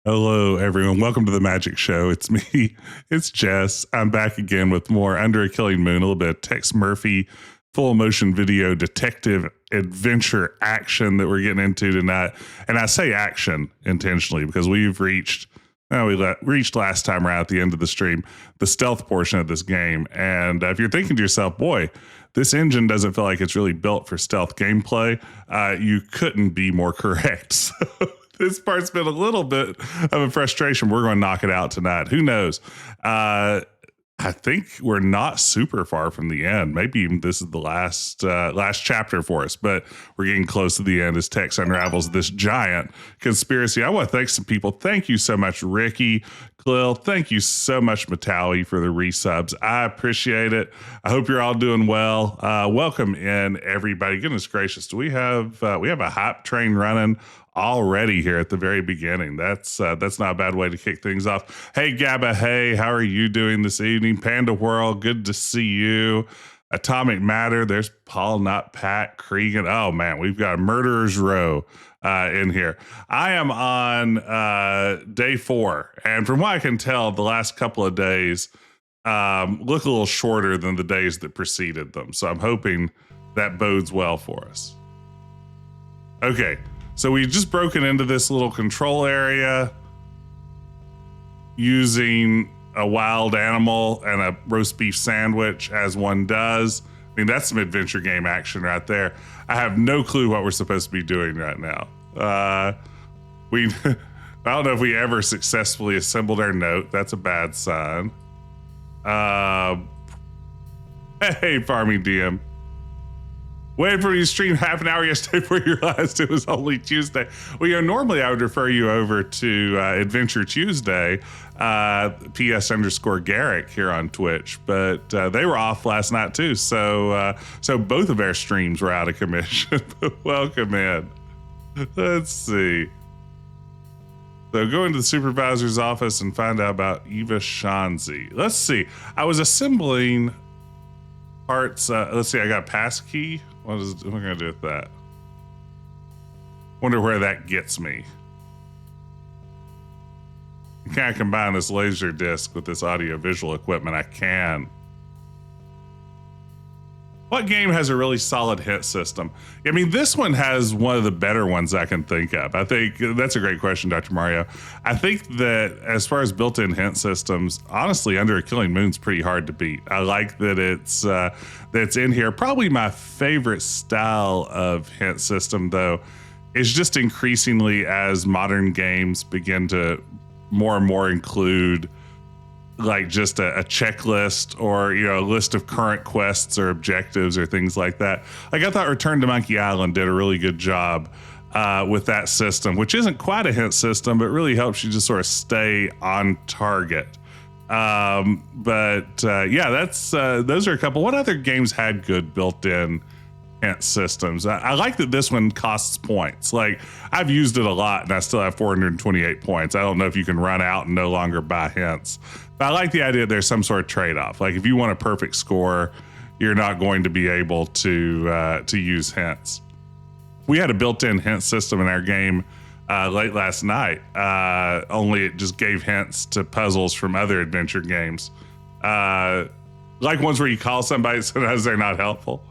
Hello, everyone. Welcome to the Magic Show. It's me. It's Jess. I'm back again with more Under a Killing Moon, a little bit of Tex Murphy, full motion video, detective adventure action that we're getting into tonight. And I say action intentionally because we've reached last time around at the end of the stream, the stealth portion of this game. And if you're thinking to yourself, boy, this engine doesn't feel like it's really built for stealth gameplay, you couldn't be more correct. So this part's been a little bit of a frustration. We're going to knock it out tonight. Who knows? I think we're not super far from the end. Maybe even this is the last chapter for us, but we're getting close to the end as Tex unravels this giant conspiracy. I want to thank some people. Thank you so much, Ricky, Clill. Thank you so much, Matawi, for the resubs. I appreciate it. I hope you're all doing well. Welcome in, everybody. Goodness gracious, do we have a hype train running already here at the very beginning? That's not a bad way to kick things off. Hey Gabba, hey, how are you doing this evening? Panda World, good to see you. Atomic Matter, there's Paul, not Pat, Cregan. Oh man, we've got a murderer's row in here. I am on day 4, and from what I can tell, the last couple of days look a little shorter than the days that preceded them, so I'm hoping that bodes well for us. Okay, so we've just broken into this little control area using a wild animal and a roast beef sandwich, as one does. I mean, that's some adventure game action right there. I have no clue what we're supposed to be doing right now. I don't know if we ever successfully assembled our note. That's a bad sign. Hey, Farming DM. Waited for you to stream half an hour yesterday before you realized it was only Tuesday. Well, normally I would refer you over to Adventure Tuesday, PS_Garrick here on Twitch, but they were off last night too. So both of our streams were out of commission. Welcome in. Let's see. So go into the supervisor's office and find out about Eva Shanzi. Let's see. I was assembling parts. Let's see. I got a pass key. What am I going to do with that? Wonder where that gets me. Can I combine this laser disc with this audio visual equipment? I can. What game has a really solid hint system? I mean, this one has one of the better ones I can think of. I think that's a great question, Dr. Mario. I think that as far as built-in hint systems, honestly, Under a Killing Moon's pretty hard to beat. I like that it's in here. Probably my favorite style of hint system, though, is just increasingly as modern games begin to more and more include like just a checklist or, a list of current quests or objectives or things like that. Like I thought Return to Monkey Island did a really good job with that system, which isn't quite a hint system, but really helps you just sort of stay on target. Yeah, those are a couple. What other games had good built-in hint systems? I like that this one costs points. Like I've used it a lot and I still have 428 points. I don't know if you can run out and no longer buy hints. But I like the idea that there's some sort of trade-off. Like if you want a perfect score, you're not going to be able to use hints. We had a built-in hint system in our game late last night. Only it just gave hints to puzzles from other adventure games. Like ones where you call somebody, sometimes they're not helpful.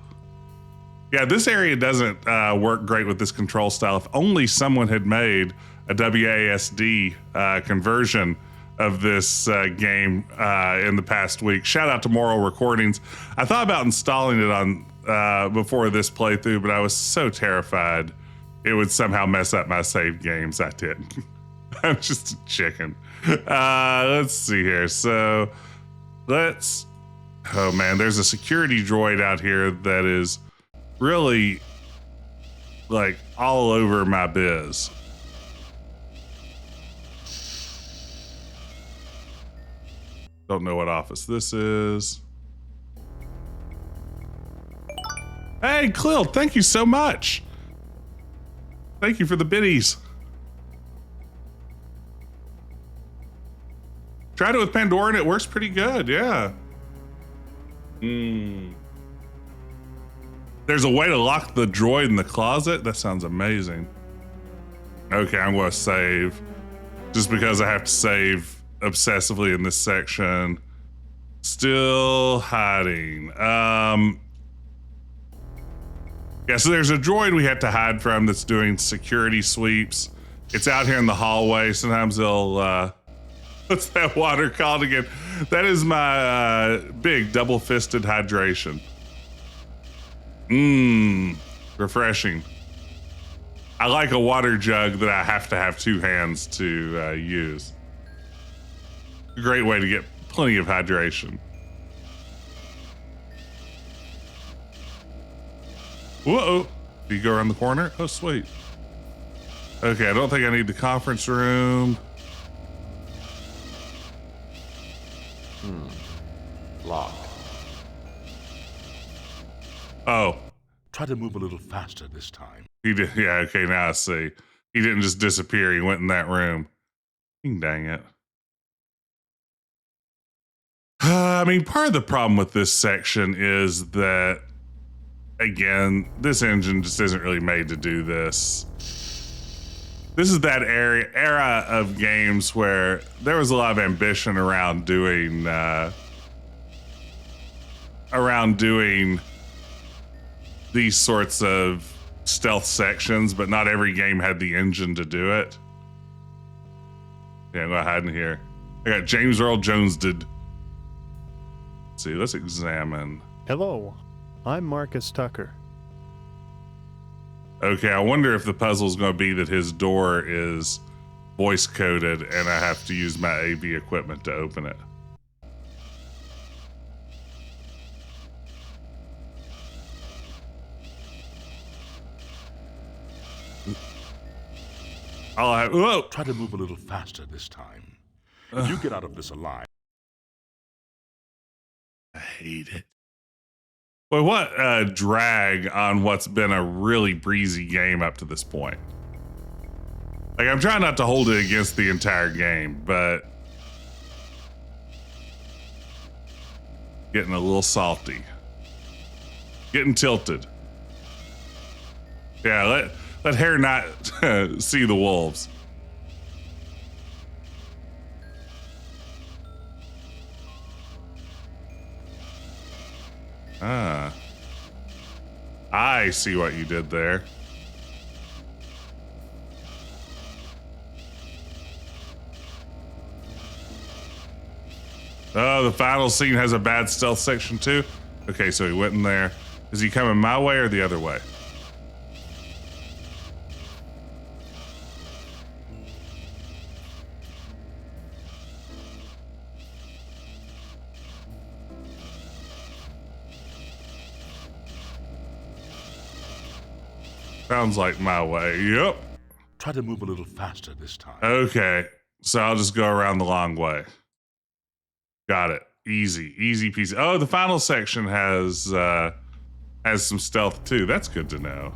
Yeah, this area doesn't work great with this control style. If only someone had made a WASD conversion of this game in the past week. Shout out to Moral Recordings. I thought about installing it on before this playthrough, but I was so terrified it would somehow mess up my saved games. I didn't. I'm just a chicken. Let's see here. So oh man, there's a security droid out here that is really like all over my biz. Don't know what office this is. Hey, Clill, thank you so much. Thank you for the biddies. Tried it with Pandora and it works pretty good, yeah. There's a way to lock the droid in the closet? That sounds amazing. Okay, I'm gonna save. just because I have to save obsessively in this section. Still hiding. Yeah, so there's a droid we have to hide from that's doing security sweeps. It's out here in the hallway. Sometimes they'll, what's that water called again? That is my big double-fisted hydration. Refreshing. I like a water jug that I have to have two hands to use. A great way to get plenty of hydration. Whoa! Do you go around the corner? Oh, sweet. Okay, I don't think I need the conference room. Locked. Oh. Try to move a little faster this time. He did. Yeah, okay, now I see. He didn't just disappear. He went in that room. Dang it. I mean, part of the problem with this section is that, again, this engine just isn't really made to do this. This is that era of games where there was a lot of ambition around doing these sorts of stealth sections, but not every game had the engine to do it. Yeah, I'm gonna hide in here. I got James Earl Jones did. Let's see, let's examine. Hello, I'm Marcus Tucker. Okay, I wonder if the puzzle's gonna be that his door is voice coded and I have to use my AV equipment to open it. I'll have, whoa! Try to move a little faster this time. If you get out of this alive. I hate it. Well, what a drag on what's been a really breezy game up to this point. Like, I'm trying not to hold it against the entire game, but getting a little salty. Getting tilted. Yeah, let Hare not see the wolves. Ah. I see what you did there. Oh, the final scene has a bad stealth section too? Okay, so he went in there. Is he coming my way or the other way? Sounds like my way. Yep. Try to move a little faster this time. Okay. So I'll just go around the long way. Got it. Easy. Easy peasy. Oh, the final section has some stealth too. That's good to know.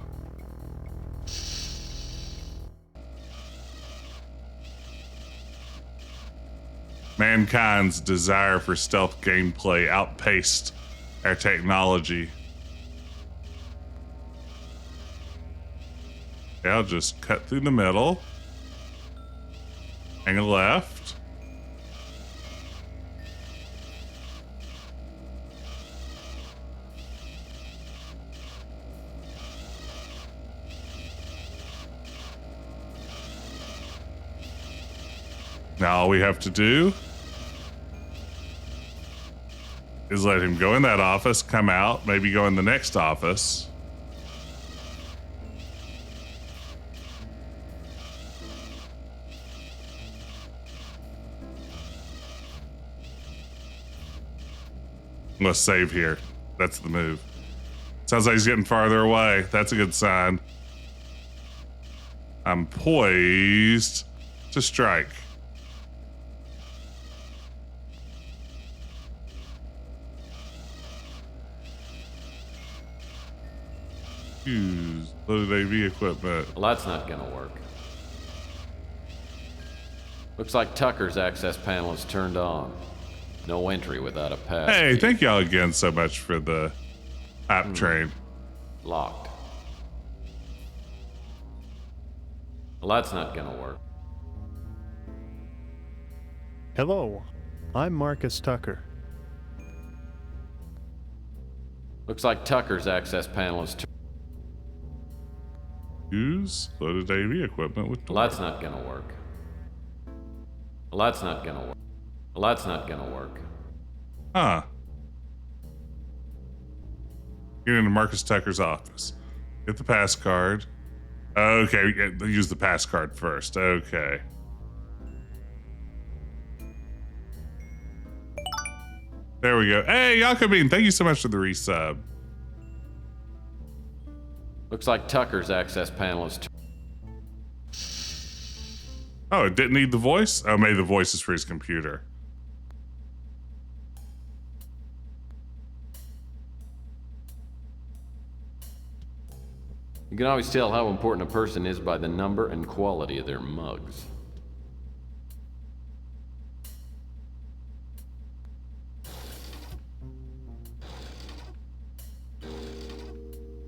Mankind's desire for stealth gameplay outpaced our technology. I'll just cut through the middle. Hang a left. Now all we have to do is let him go in that office, come out, maybe go in the next office. Let's save here. That's the move. Sounds like he's getting farther away. That's a good sign. I'm poised to strike. Use loaded AV equipment. Well, that's not gonna work. Looks like Tucker's access panel is turned on. No entry without a pass. Hey, thank y'all again so much for the app train. Locked. Well, that's not gonna work. Hello, I'm Marcus Tucker. Looks like Tucker's access panel is Use loaded AV equipment with Well, that's not gonna work. Well, that's not gonna work. Well, that's not gonna work. Huh. Get into Marcus Tucker's office. Get the pass card. Okay, use the pass card first. Okay. There we go. Hey, Yakobine, thank you so much for the resub. Looks like Tucker's access panel is Oh, it didn't need the voice? Oh, maybe the voice is for his computer. You can always tell how important a person is by the number and quality of their mugs.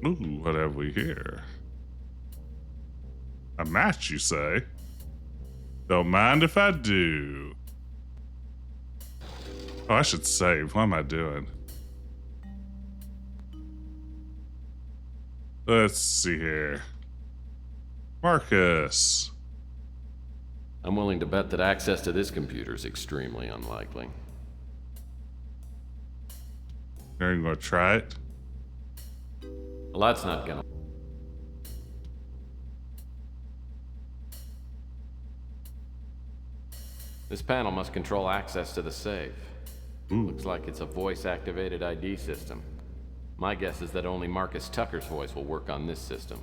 Ooh, what have we here? A match, you say? Don't mind if I do. Oh, I should save. What am I doing? Let's see here. Marcus. I'm willing to bet that access to this computer is extremely unlikely. Are you going to try it? Well, that's not gonna... This panel must control access to the safe. Looks like it's a voice-activated ID system. My guess is that only Marcus Tucker's voice will work on this system.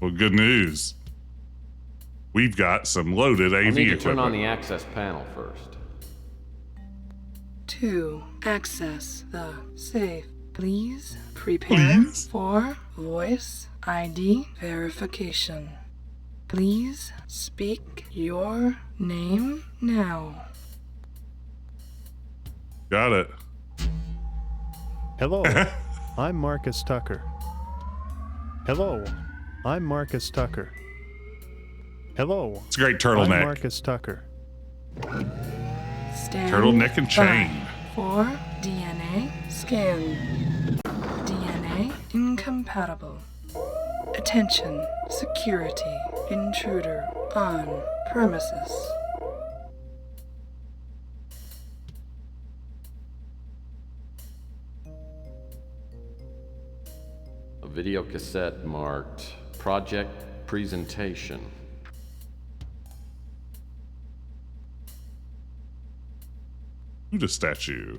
Well, good news. We've got some loaded AV I'll need to equipment. turn on the access panel first. To access the safe, please prepare for voice ID verification. Please speak your name now. Got it. Hello, I'm Marcus Tucker. Hello, I'm Marcus Tucker. Hello, It's a great I'm turtleneck. Marcus Tucker. Stand Turtleneck and by chain. for DNA scan. DNA incompatible. Attention, security, intruder on premises. A video cassette marked Project Presentation. Buddha statue.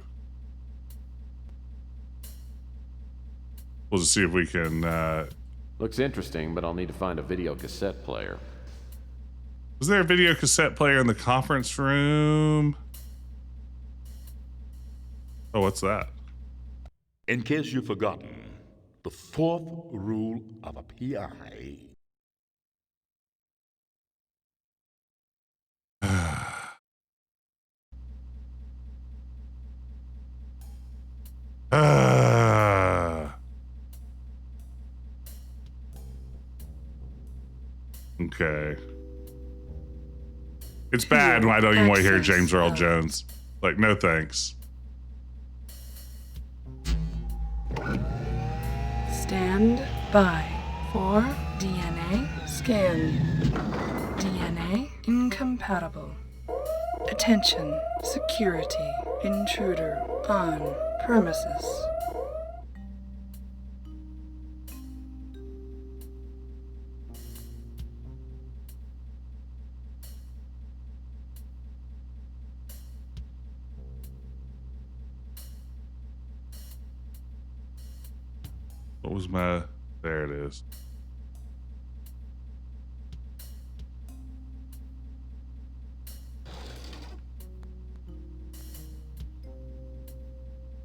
We'll just see if we can. Looks interesting, but I'll need to find a video cassette player. Was there a video cassette player in the conference room? Oh, what's that? In case you've forgotten, the fourth rule of a PI. Okay. It's bad when I don't even want to hear James Earl Jones. Like, no thanks. Stand by for DNA scan. DNA incompatible. Attention, security, intruder on premises. What was my... There it is.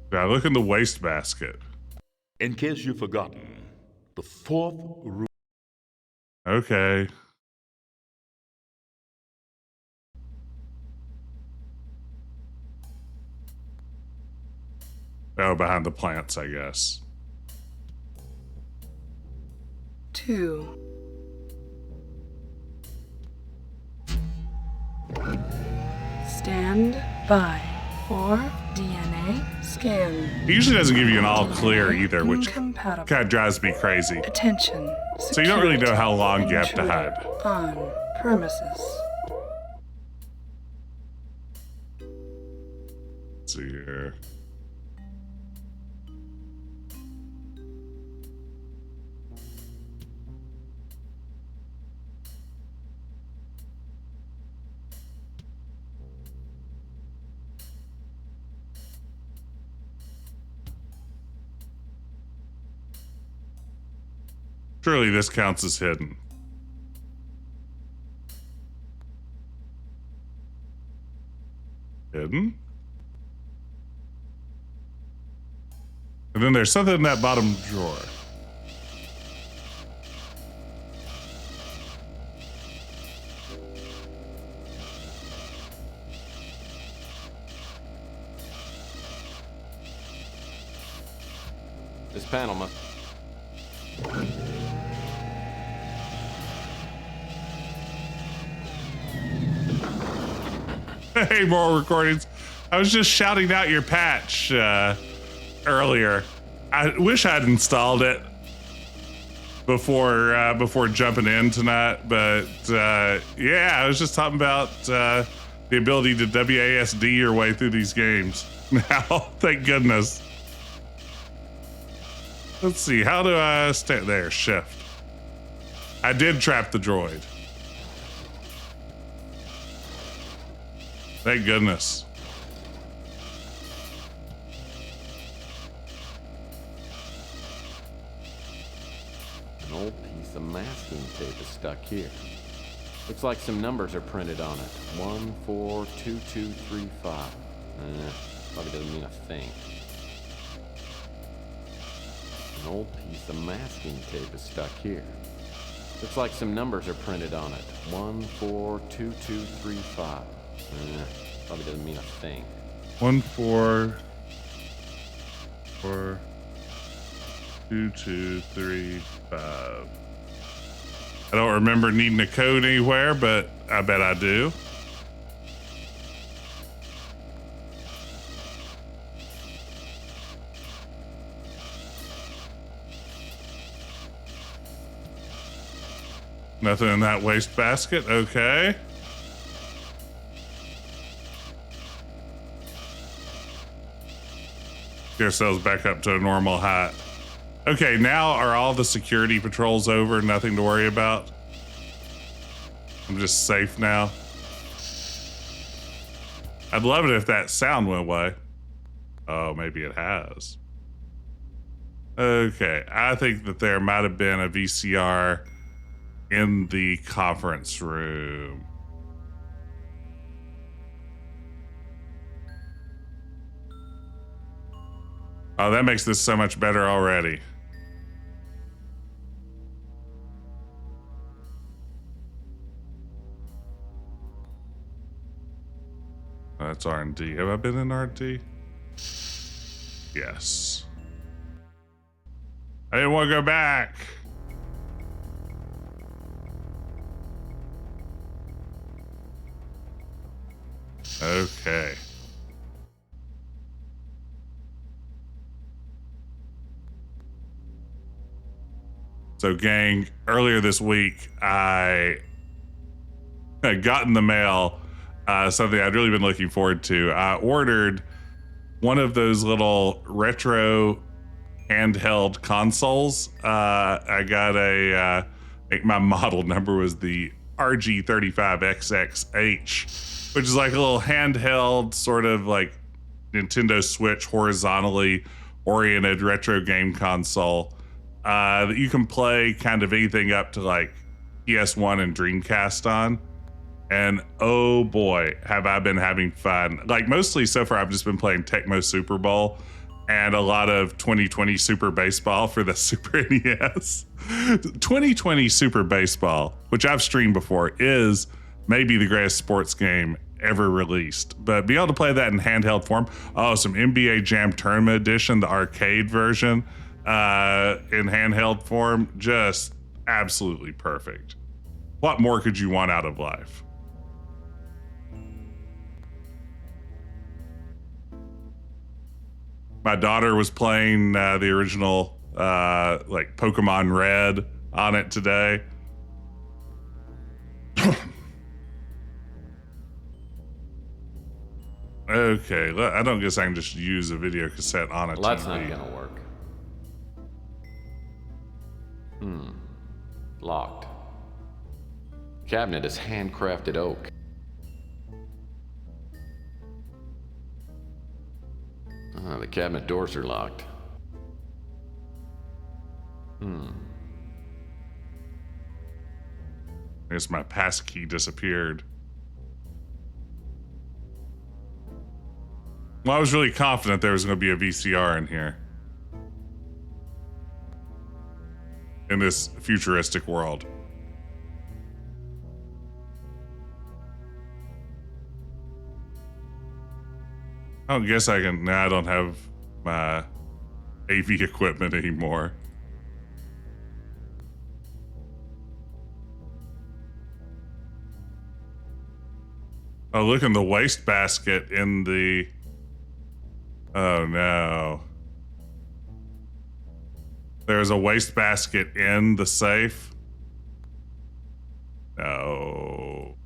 Now look in the wastebasket. In case you've forgotten, the fourth rule. Okay. Oh, behind the plants, I guess. 2. Stand by for DNA scan. It usually doesn't give you an all clear DNA either, which incompatible. kind of drives me crazy. Attention. So you don't really know how long you have to Intruder hide. On premises. Let's see here. Surely this counts as hidden. Hidden? And then there's something in that bottom drawer. This panel must... Hey, more recordings. I was just shouting out your patch earlier. I wish I'd installed it before jumping in tonight, but yeah, I was just talking about the ability to WASD your way through these games. Now, thank goodness. Let's see, how do I stay there? Shift. I did trap the droid. Thank goodness. An old piece of masking tape is stuck here. Looks like some numbers are printed on it. 142235. Probably doesn't mean a thing. An old piece of masking tape is stuck here. Looks like some numbers are printed on it. 142235. Probably doesn't mean a thing. 142235. I don't remember needing a code anywhere, but I bet I do. Nothing in that wastebasket. Okay. Get ourselves back up to a normal height. Okay, now are all the security patrols over? Nothing to worry about? I'm just safe now. I'd love it if that sound went away. Oh, maybe it has. Okay, I think that there might have been a VCR in the conference room. Oh, that makes this so much better already. Oh, that's R&D. Have I been in R&D? Yes. I didn't want to go back. Okay. So, gang, earlier this week, I got in the mail something I'd really been looking forward to. I ordered one of those little retro handheld consoles. I got I think my model number was the RG35XXH, which is like a little handheld, sort of like Nintendo Switch horizontally oriented retro game console. That you can play kind of anything up to like PS1 and Dreamcast on. And oh boy, have I been having fun. Like mostly so far, I've just been playing Tecmo Super Bowl and a lot of 2020 Super Baseball for the Super NES. 2020 Super Baseball, which I've streamed before, is maybe the greatest sports game ever released. But be able to play that in handheld form. Oh, some NBA Jam Tournament Edition, the arcade version. In handheld form, just absolutely perfect. What more could you want out of life? My daughter was playing the original like Pokemon Red on it today. Okay, I don't guess I can just use a video cassette on a Well, that's TV. not gonna work. Locked. Cabinet is handcrafted oak. The cabinet doors are locked. I guess my passkey disappeared. Well, I was really confident there was going to be a VCR in here. In this futuristic world. I don't guess I can. Nah, I don't have my AV equipment anymore. Oh, look in the wastebasket in the. Oh no. There's a wastebasket in the safe. No.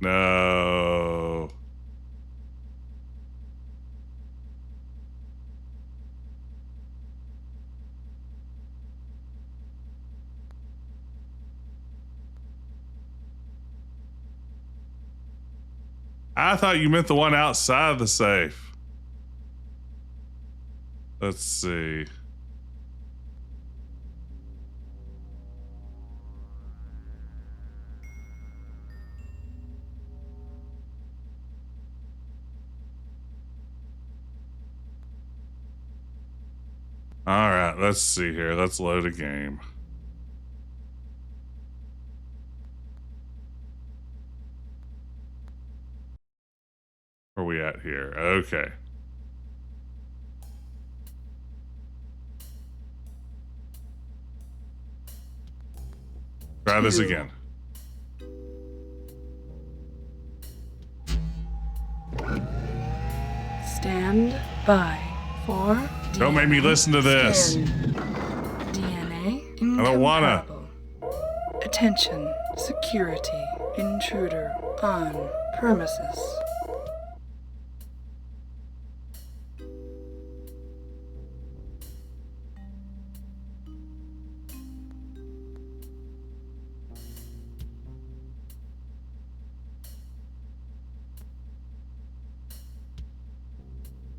No. I thought you meant the one outside the safe. Let's see. All right, let's see here. Let's load a game. Where are we at here? Okay. Try this again. Stand by for Don't make me listen to this. DNA I don't wanna. incompatible. Attention, security, intruder on premises.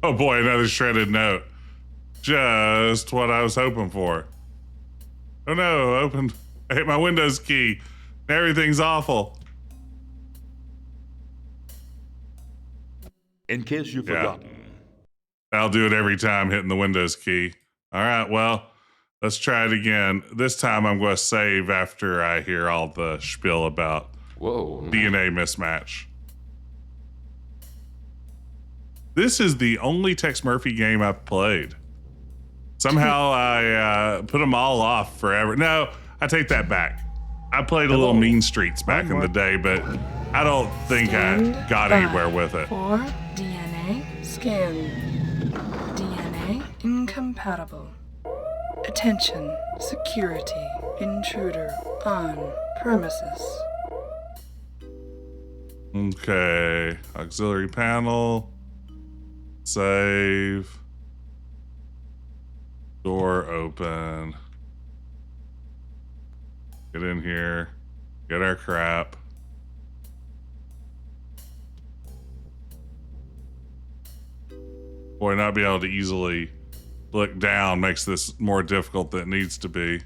Oh boy, another shredded note. Just what I was hoping for. Oh no, opened. I hit my Windows key. Everything's awful. In case you've Yeah. forgotten, I'll do it every time hitting the Windows key. All right, well, let's try it again. This time I'm going to save after I hear all the spiel about Whoa. DNA mismatch. This is the only Tex Murphy game I've played. Somehow I put them all off forever. No, I take that back. I played a little Mean Streets back in the day, but I don't think I got anywhere with it. For DNA scan. DNA incompatible. Attention, security, intruder on premises. Okay, auxiliary panel, save, door open, get in here, get our crap. Boy, not be able to easily look down makes this more difficult than it needs to be.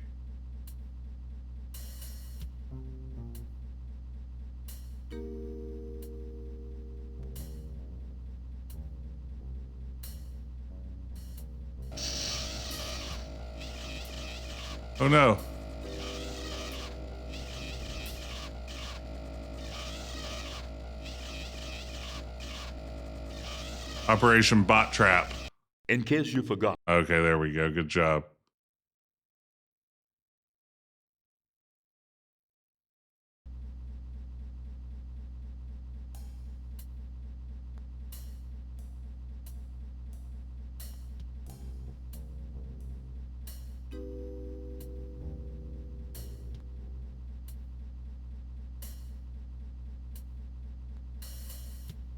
Oh no. Operation Bot Trap. in case you forgot, Okay, there we go. Good job.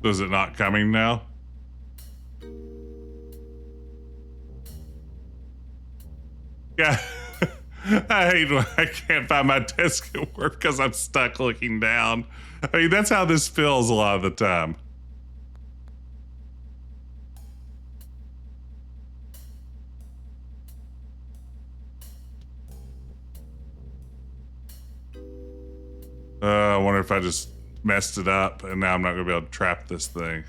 Is it not coming now? Yeah. I hate when I can't find my desk at work because I'm stuck looking down. I mean, that's how this feels a lot of the time. I wonder if I just messed it up and now I'm not going to be able to trap this thing.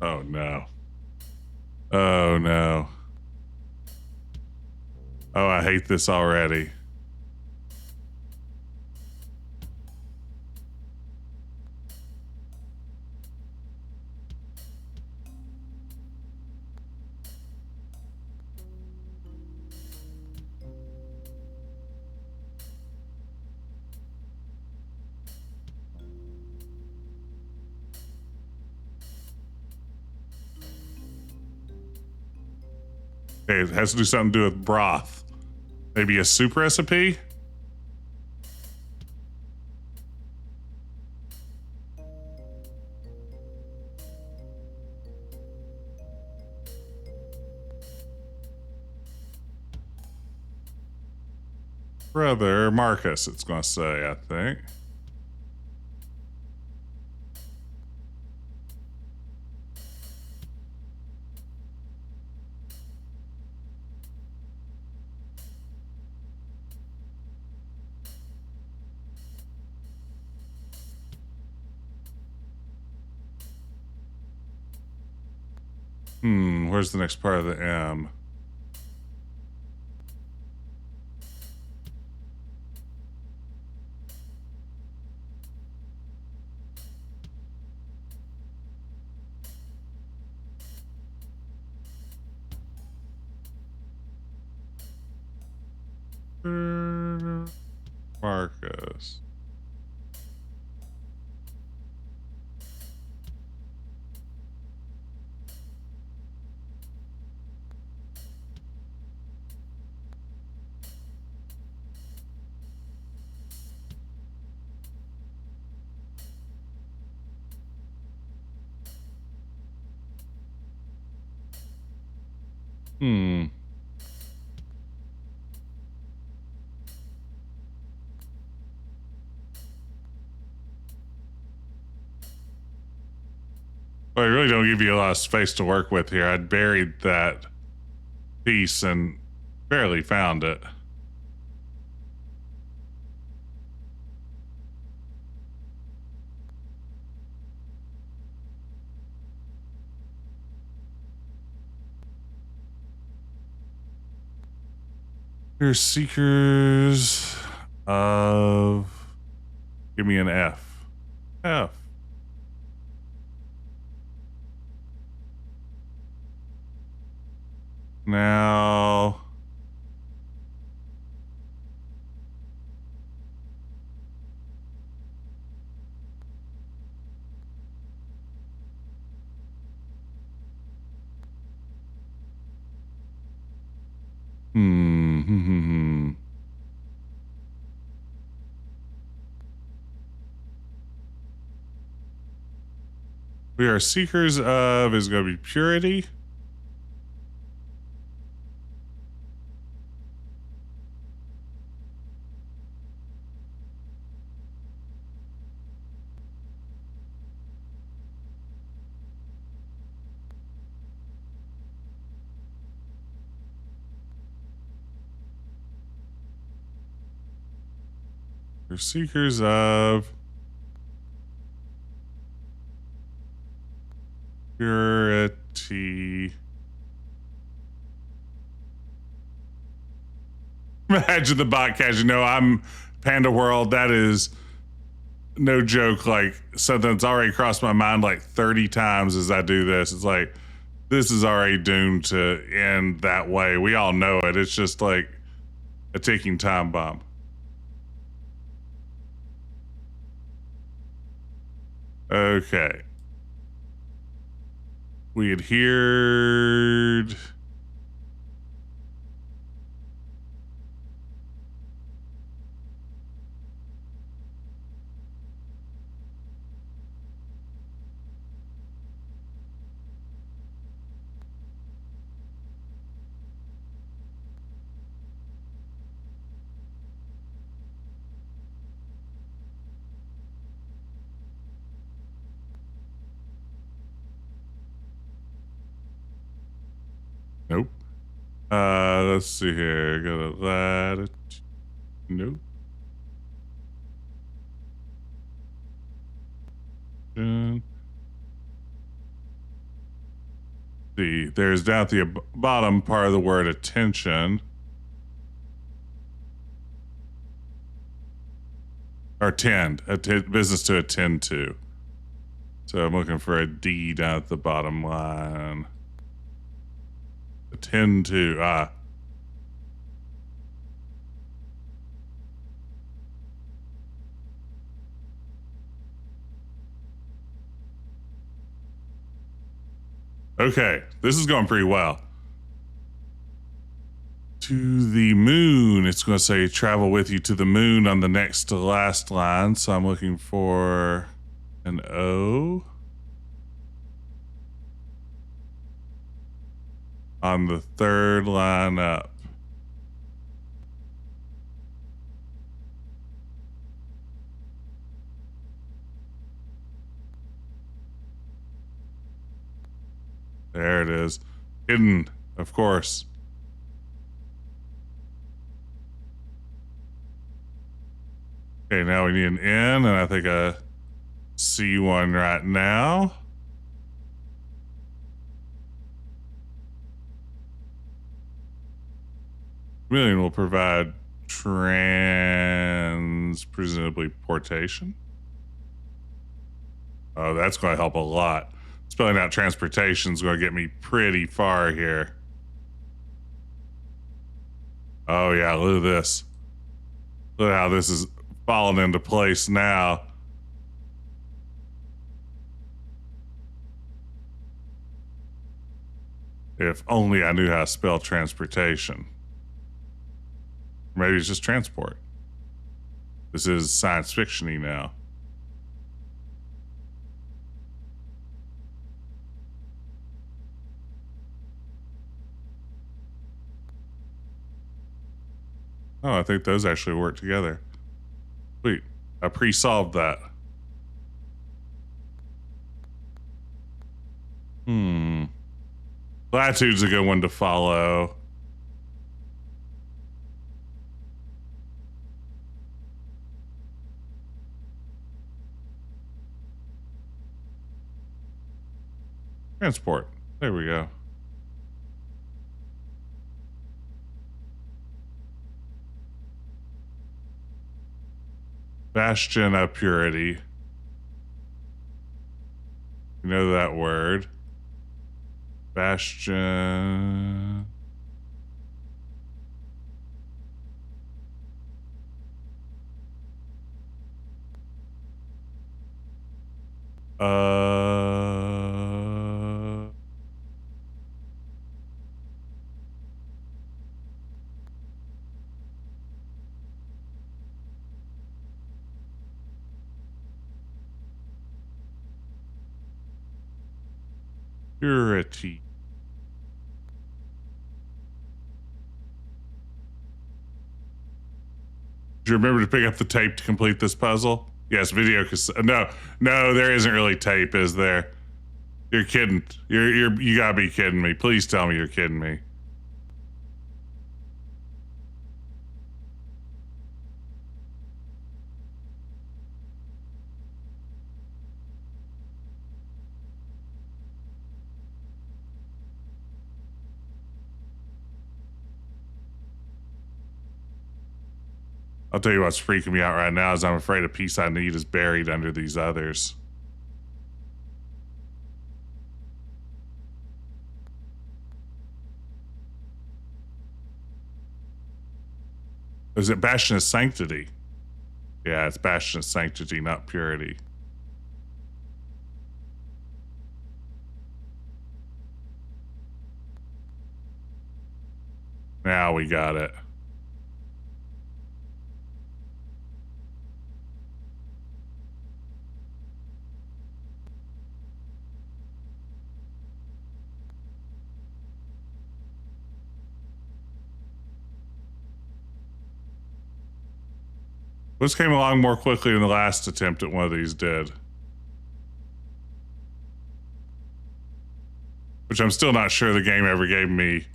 Oh no. Oh no. Oh, I hate this already. Okay, it has to do something to do with broth. Maybe a soup recipe? Brother Marcus, it's going to say, I think. Where's the next part of the M? Marcus. Well, I really don't give you a lot of space to work with here. I'd buried that piece and barely found it. You're seekers of... Give me an F. F. Now... We are seekers of is going to be purity. We're seekers of purity. Imagine the bot catch. You know, I'm Panda World. That is no joke. Like something that's already crossed my mind like 30 times as I do this. It's like, this is already doomed to end that way. We all know it. It's just like a ticking time bomb. Okay. We adhered. Nope. Let's see here. Got a latitude. Nope. See, there's down at the bottom part of the word attention. Or tend. Business to attend to. So I'm looking for a D down at the bottom line. Attend to. Okay, this is going pretty well. To the moon, it's going to say travel with you to the moon on the next to last line. So I'm looking for an O on the third line up. There it is. Hidden, of course. Okay, now we need an N, and I think a C1 right now. Chameleon will provide presumably portation. Oh, that's going to help a lot. Spelling out transportation is going to get me pretty far here. Oh yeah, look at this. Look at how this is falling into place now. If only I knew how to spell transportation. Maybe it's just transport. This is science fiction-y now. Oh, I think those actually work together. Sweet. I pre-solved that. Latitude's a good one to follow. Transport. There we go. Bastion of purity. You know that word. Bastion. Purity. Do you remember to pick up the tape to complete this puzzle? Yes, video cassette. No, there isn't really tape, is there? You're kidding. You gotta be kidding me. Please tell me you're kidding me. I'll tell you what's freaking me out right now is I'm afraid a piece I need is buried under these others. Or is it Bastion of Sanctity? Yeah, it's Bastion of Sanctity, not Purity. Now we got it. This came along more quickly than the last attempt at one of these did. Which I'm still not sure the game ever gave me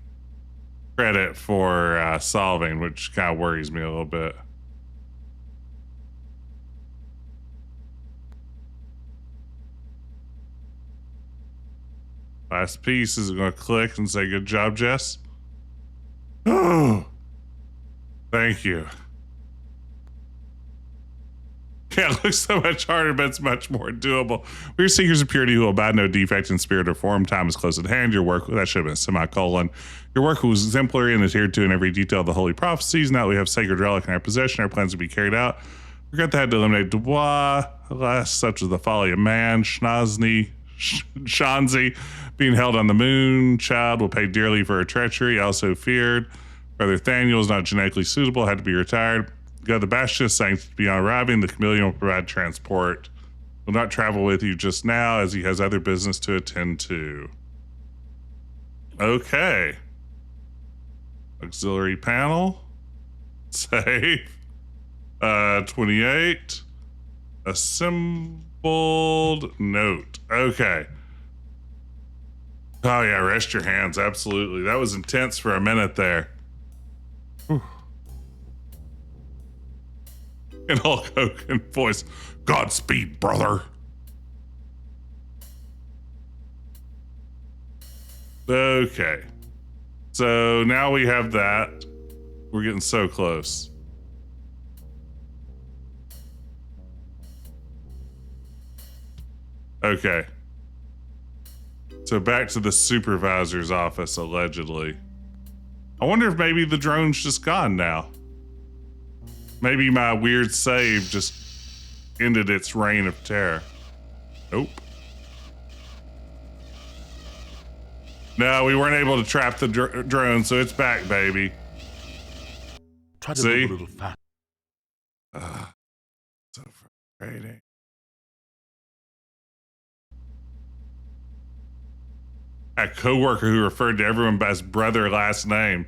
credit for solving, which kind of worries me a little bit. Last piece is going to click and say, good job, Jess. Oh, thank you. Yeah, it looks so much harder, but it's much more doable. We're seekers of purity who will abide no defect in spirit or form. Time is close at hand. Your work, that should have been a semicolon. Your work was exemplary and adhered to in every detail of the holy prophecies. Now that we have sacred relic in our possession, our plans will be carried out. Regret that had to eliminate Dubois. Alas, such was the folly of man. Shanzi, being held on the moon. Child will pay dearly for her treachery. Also feared. Brother Thaniel is not genetically suitable, had to be retired. Go to the Bastion of Sanctity. Beyond arriving, the Chameleon will provide transport. Will not travel with you just now, as he has other business to attend to. Okay. Auxiliary panel. Save. 28. Assembled note. Okay. Oh yeah, rest your hands. Absolutely. That was intense for a minute there. Whew. In Hulk Hogan voice, Godspeed, brother. Okay. So now we have that. We're getting so close. Okay. So back to the supervisor's office, allegedly. I wonder if maybe the drone's just gone now. Maybe my weird save just ended its reign of terror. Nope. No, we weren't able to trap the drone, so it's back, baby. Try to See? move a little fast. So frustrating. A coworker who referred to everyone by his brother last name.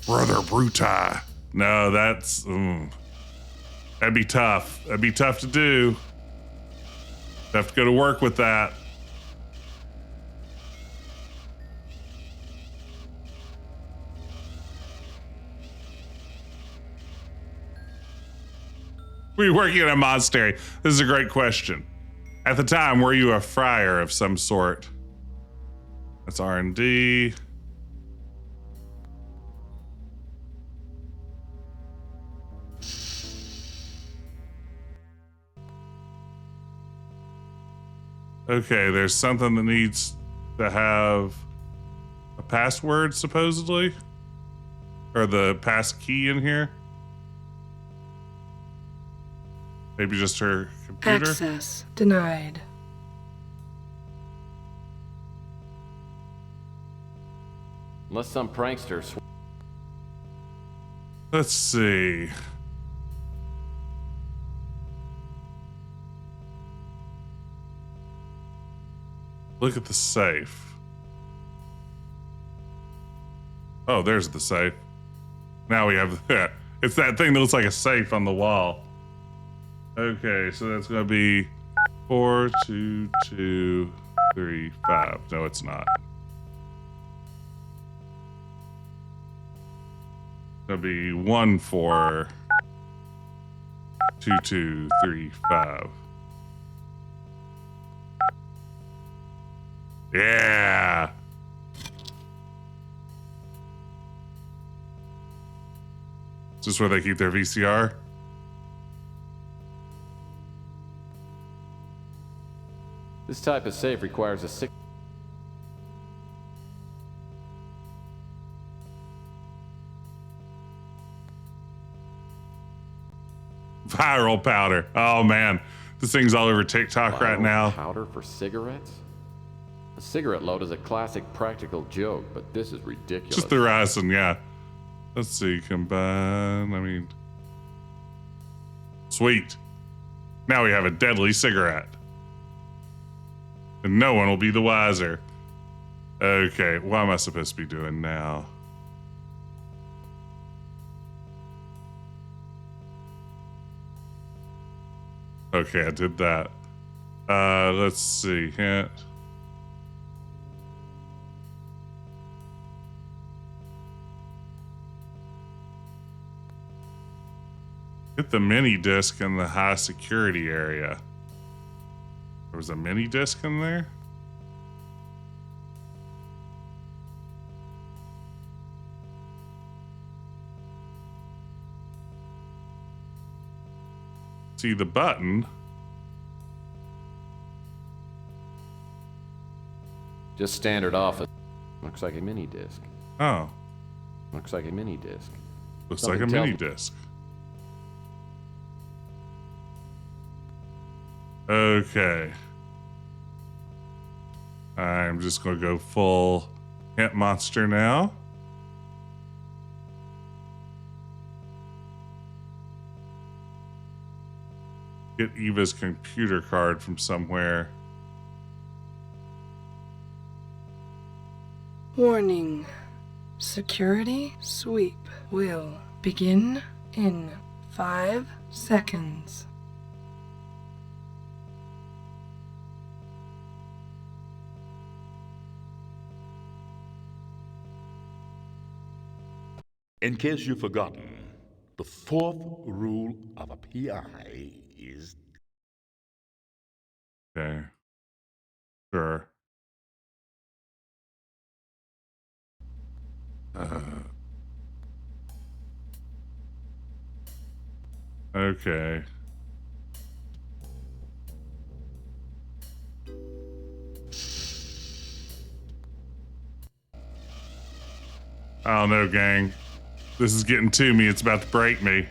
Brother Bruti. No, that's... that'd be tough. That'd be tough to do. Have to go to work with that. Were you working in a monastery? This is a great question. At the time, were you a friar of some sort? That's R&D. Okay, there's something that needs to have a password, supposedly. Or the pass key in here. Maybe just her computer? Access denied. Unless some prankster Let's see. Look at the safe. Oh, there's the safe. Now we have that. It's that thing that looks like a safe on the wall. Okay, so that's gonna be 4, 2, 2, 3, 5. No, it's not. It's gonna be 1, 4, 2, 2, 3, 5. Yeah. Is this where they keep their VCR? This type of safe requires a 6. Viral powder. Oh man, this thing's all over TikTok right Viral now. Powder for cigarettes? A cigarette load is a classic practical joke, but this is ridiculous. Just the resin, yeah. Let's see, combine. I mean, sweet. Now we have a deadly cigarette. And no one will be the wiser. Okay, what am I supposed to be doing now? Okay, I did that. Let's see. Hint. Get the mini disc in the high security area. There was a mini disc in there? See the button. Just standard office. Looks like a mini disc. Oh, Looks like a mini disc. looks Something like a tells mini me- disc. Okay. I'm just going to go full hint monster now. Get Eva's computer card from somewhere. Warning. Security sweep will begin in 5 seconds. In case you've forgotten, the fourth rule of a PI is Okay. Sure. Okay. I don't know, gang. This is getting to me. It's about to break me.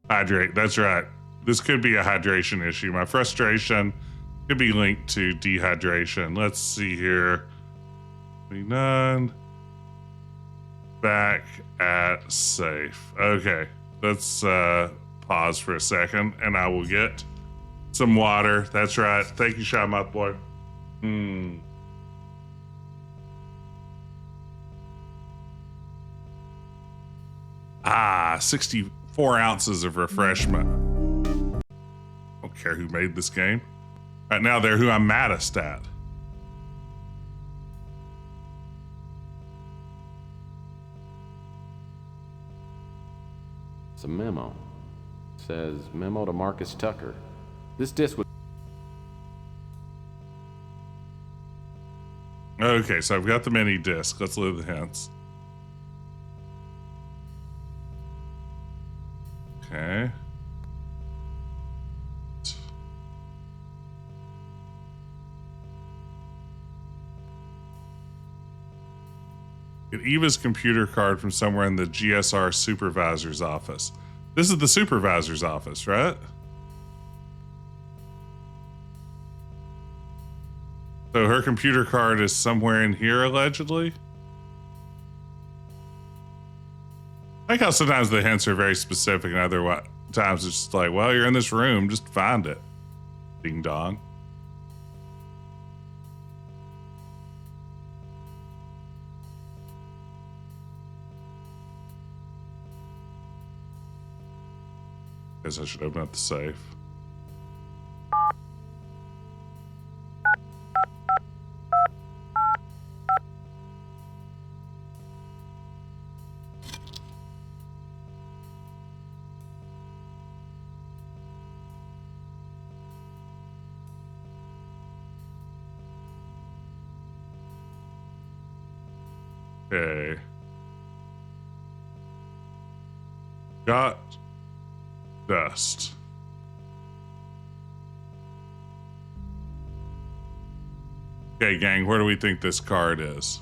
Hydrate. That's right. This could be a hydration issue. My frustration could be linked to dehydration. Let's see here. None. Back at safe. Okay. Let's pause for a second and I will get some water. That's right. Thank you, Shy Mouth Boy. Ah, 64 ounces of refreshment. Don't care who made this game. Right now, they're who I'm maddest at. It's a memo. It says, memo to Marcus Tucker. This disc was... Okay, so I've got the mini disc. Let's load the hints. Okay. Get Eva's computer card from somewhere in the GSR supervisor's office. This is the supervisor's office, right? So her computer card is somewhere in here, allegedly? I like how sometimes the hints are very specific and other times it's just like, well, you're in this room, just find it. Ding dong. Guess I should open up the safe. Okay. Got dust. Okay, gang, where do we think this card is?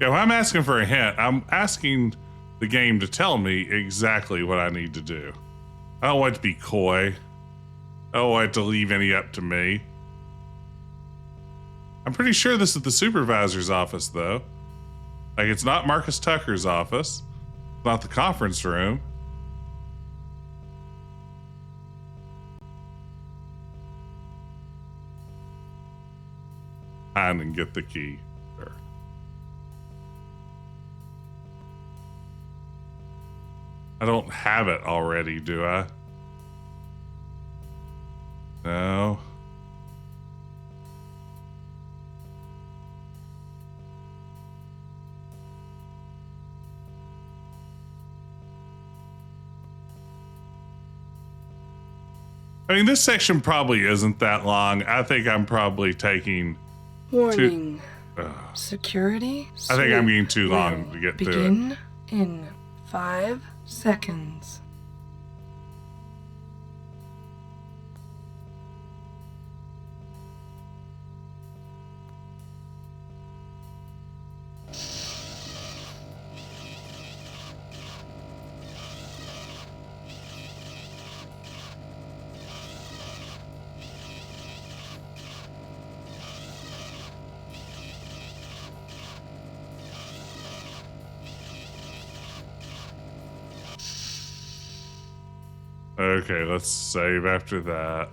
Yeah, well, I'm asking for a hint. I'm asking the game to tell me exactly what I need to do. I don't want it to be coy. I don't want it to leave any up to me. I'm pretty sure this is the supervisor's office, though. Like, it's not Marcus Tucker's office. It's not the conference room. Find and get the key. Sure. I don't have it already, do I? No. I mean, this section probably isn't that long. I think I'm probably taking... Warning. Security. I think I'm getting too will long to get through it. Begin in 5 seconds. Okay, let's save after that.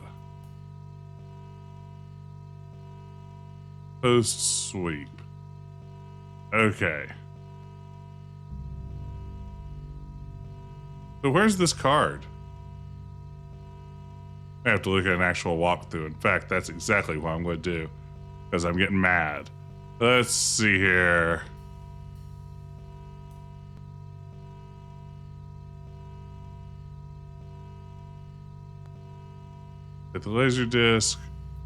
Post sweep. Okay. So where's this card? I have to look at an actual walkthrough. In fact, that's exactly what I'm going to do. Because I'm getting mad. Let's see here. Hit the laser disc.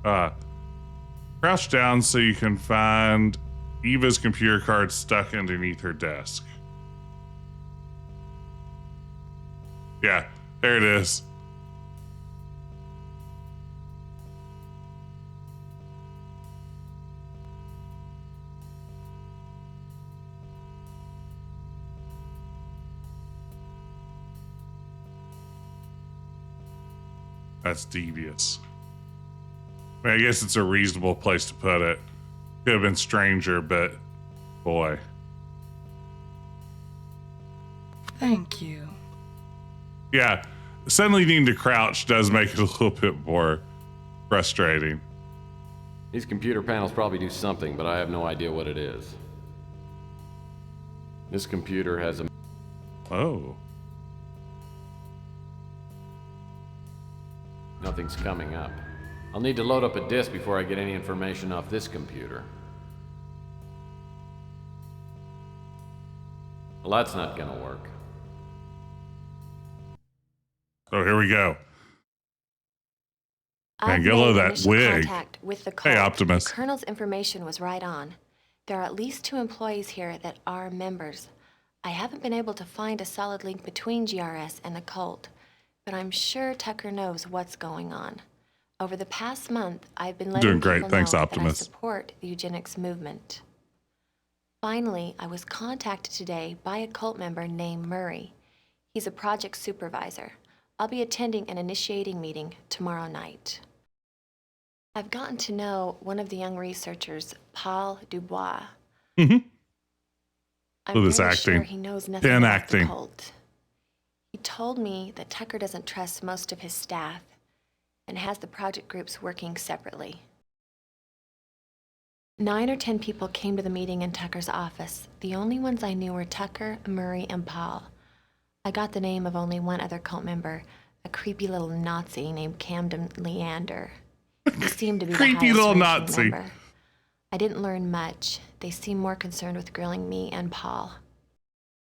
Crouch down so you can find Eva's computer card stuck underneath her desk. Yeah, there it is. That's devious. I mean, I guess it's a reasonable place to put it. Could have been stranger, but boy. Thank you. Yeah, suddenly needing to crouch does make it a little bit more frustrating. These computer panels probably do something, but I have no idea what it is. This computer has a... Oh. Nothing's coming up. I'll need to load up a disk before I get any information off this computer. Well, that's not gonna work. Oh, here we go. Man, I've get low made that initial wig. contact with the cult. Hey, Optimus. The Colonel's information was right on. There are at least 2 employees here that are members. I haven't been able to find a solid link between GRS and the cult, but I'm sure Tucker knows what's going on. Over the past month, I've been letting Doing great. people Thanks, know Optimus. that I support the eugenics movement. Finally, I was contacted today by a cult member named Murray. He's a project supervisor. I'll be attending an initiating meeting tomorrow night. I've gotten to know one of the young researchers, Paul Dubois. Mm-hmm. I'm With his pretty acting. sure he knows nothing Pen about acting. the cult. He told me that Tucker doesn't trust most of his staff and has the project groups working separately. 9 or 10 people came to the meeting in Tucker's office. The only ones I knew were Tucker, Murray, and Paul. I got the name of only one other cult member, a creepy little Nazi named Camden Leander. He seemed to be the Creepy highest little ranking Nazi. member. I didn't learn much. They seemed more concerned with grilling me and Paul.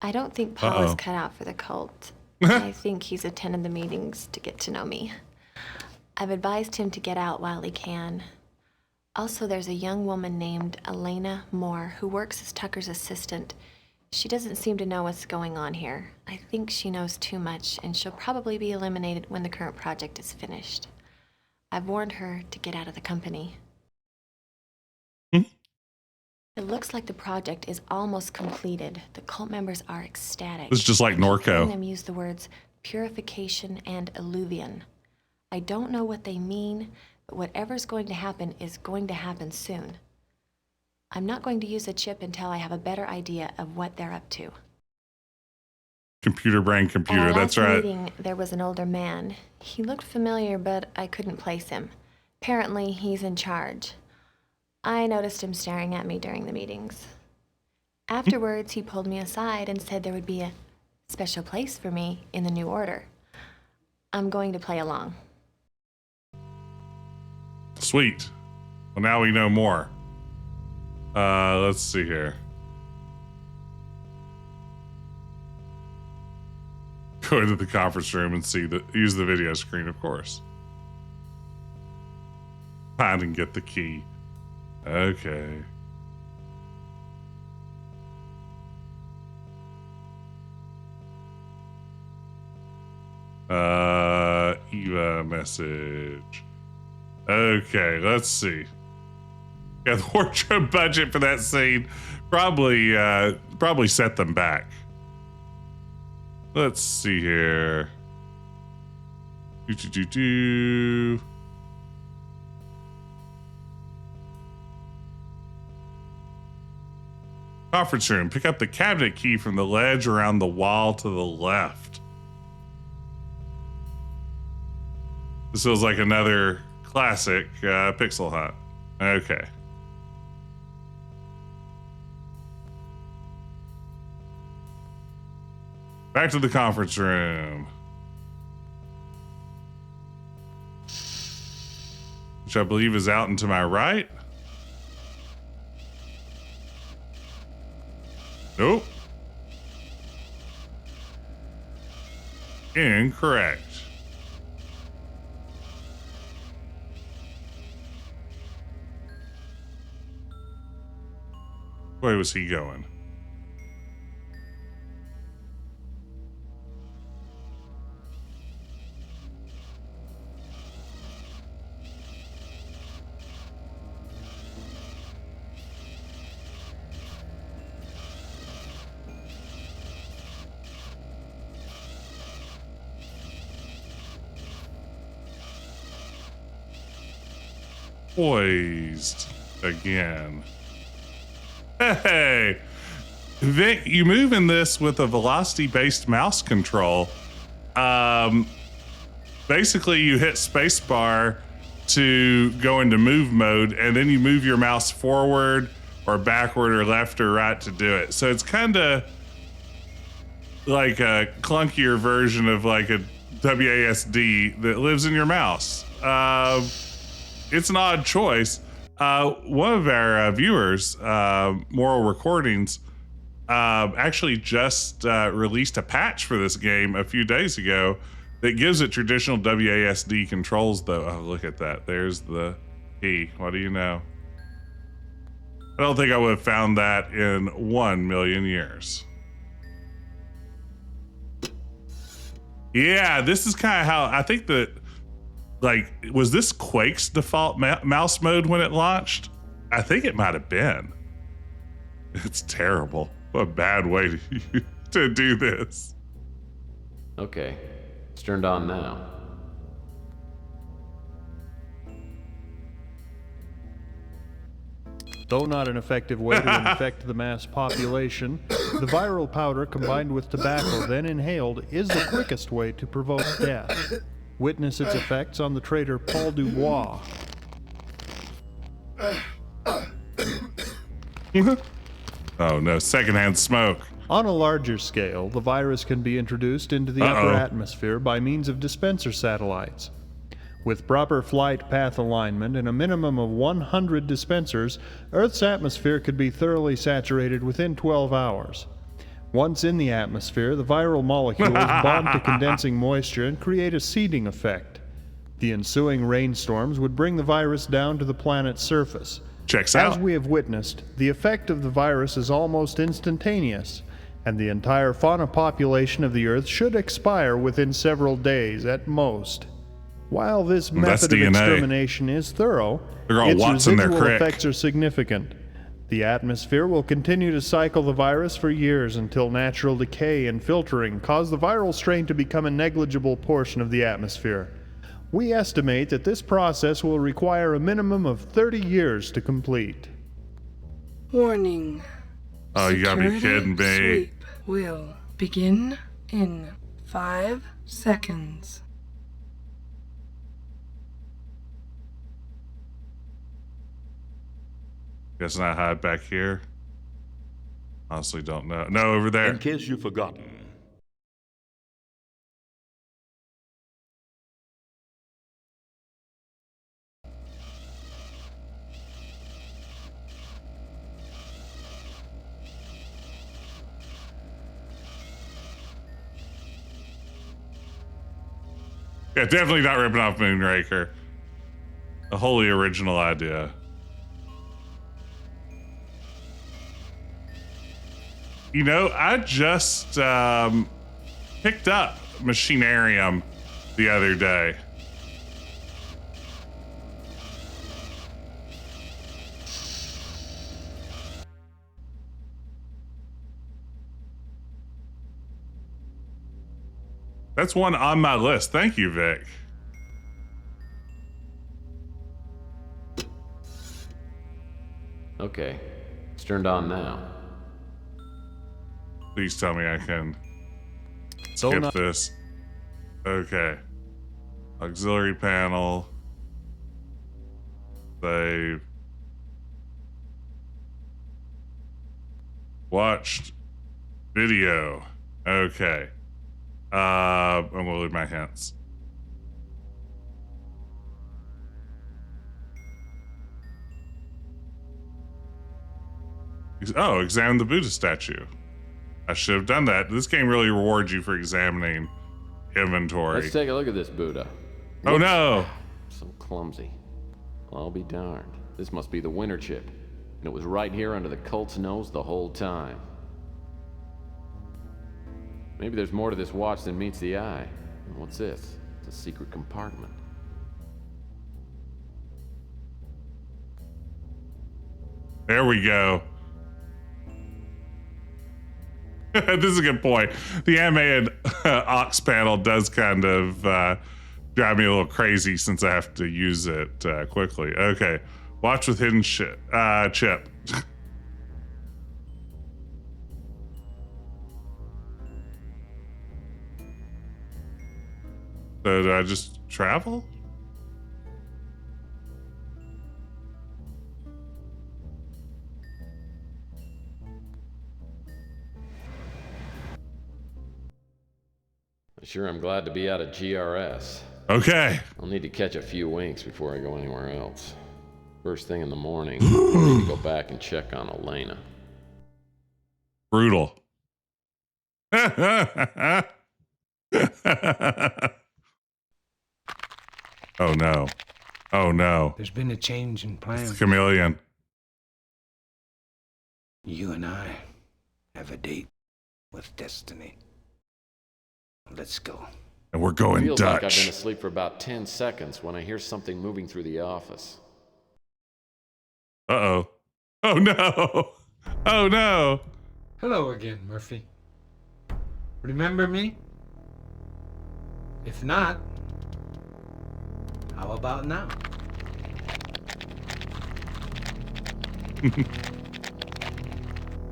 I don't think Paul is cut out for the cult. I think he's attended the meetings to get to know me. I've advised him to get out while he can. Also, there's a young woman named Elena Moore who works as Tucker's assistant. She doesn't seem to know what's going on here. I think she knows too much, and she'll probably be eliminated when the current project is finished. I've warned her to get out of the company. It looks like the project is almost completed. The cult members are ecstatic. It's just like Norco. I'm hearing them use the words purification and illuvion. I don't know what they mean, but whatever's going to happen is going to happen soon. I'm not going to use a chip until I have a better idea of what they're up to. Computer brain computer, At our that's last right. meeting, there was an older man. He looked familiar, but I couldn't place him. Apparently, he's in charge. I noticed him staring at me during the meetings. Afterwards, he pulled me aside and said there would be a special place for me in the new order. I'm going to play along. Sweet. Well, now we know more. Let's see here. Go into the conference room and use the video screen, of course. Find and get the key. Okay. Eva message. Okay, let's see. Yeah, the wardrobe budget for that scene probably set them back. Let's see here. Conference room. Pick up the cabinet key from the ledge around the wall to the left. This feels like another classic pixel hunt. Okay. Back to the conference room. Which I believe is out and to my right. Nope. Incorrect. Where was he going? Poised again. Hey, Vic, you move in this with a velocity-based mouse control. Basically, you hit spacebar to go into move mode, and then you move your mouse forward or backward or left or right to do it. So it's kind of like a clunkier version of like a WASD that lives in your mouse. It's an odd choice. One of our viewers, Moral Recordings, actually just released a patch for this game a few days ago that gives it traditional WASD controls, though. Oh, look at that. There's the key. What do you know? I don't think I would have found that in 1,000,000 years. Yeah, this is kind of how I think that. Like, was this Quake's default mouse mode when it launched? I think it might have been. It's terrible. What a bad way to do this. Okay, it's turned on now. Though not an effective way to infect the mass population, the viral powder combined with tobacco then inhaled is the quickest way to provoke death. Witness its effects on the traitor Paul Dubois. Oh no, secondhand smoke. On a larger scale, the virus can be introduced into the upper atmosphere by means of dispenser satellites. With proper flight path alignment and a minimum of 100 dispensers, Earth's atmosphere could be thoroughly saturated within 12 hours. Once in the atmosphere, the viral molecules bond to condensing moisture and create a seeding effect. The ensuing rainstorms would bring the virus down to the planet's surface. Checks As out. we have witnessed, the effect of the virus is almost instantaneous, and the entire fauna population of the Earth should expire within several days at most. While this That's method of DNA. extermination is thorough, They're all its Watson their residual crick. effects are significant. The atmosphere will continue to cycle the virus for years until natural decay and filtering cause the viral strain to become a negligible portion of the atmosphere. We estimate that this process will require a minimum of 30 years to complete. Warning. Oh, you gotta be Security kidding me. Sweep will begin in 5 seconds. Guess not hide back here. Honestly, don't know. No, over there. In case you've forgotten, Yeah, definitely not ripping off Moonraker. A wholly original idea. You know, I just picked up Machinarium the other day. That's one on my list. Thank you, Vic. Okay, it's turned on now. Please tell me I can So skip not- this. Okay. Auxiliary panel. Save. Watched video. Okay. I'm gonna leave my hints. Oh, examine the Buddha statue. I should have done that. This game really rewards you for examining inventory. Let's take a look at this Buddha. Oh no! So clumsy. Well, I'll be darned. This must be the winter chip. And it was right here under the cult's nose the whole time. Maybe there's more to this watch than meets the eye. What's this? It's a secret compartment. There we go. This is a good point. The animated aux panel does kind of drive me a little crazy since I have to use it quickly. Okay. Watch with hidden chip. So do I just travel? Sure, I'm glad to be out of GRS. Okay. I'll need to catch a few winks before I go anywhere else. First thing in the morning, I'll need to go back and check on Elena. Brutal. Oh no. Oh no. There's been a change in It's plans. the Chameleon. You and I have a date with destiny. Let's go. And we're going Feels like I've Dutch. been asleep for about 10 seconds when I hear something moving through the office. Uh-oh. Oh no. Oh no. Hello again, Murphy. Remember me? If not, how about now?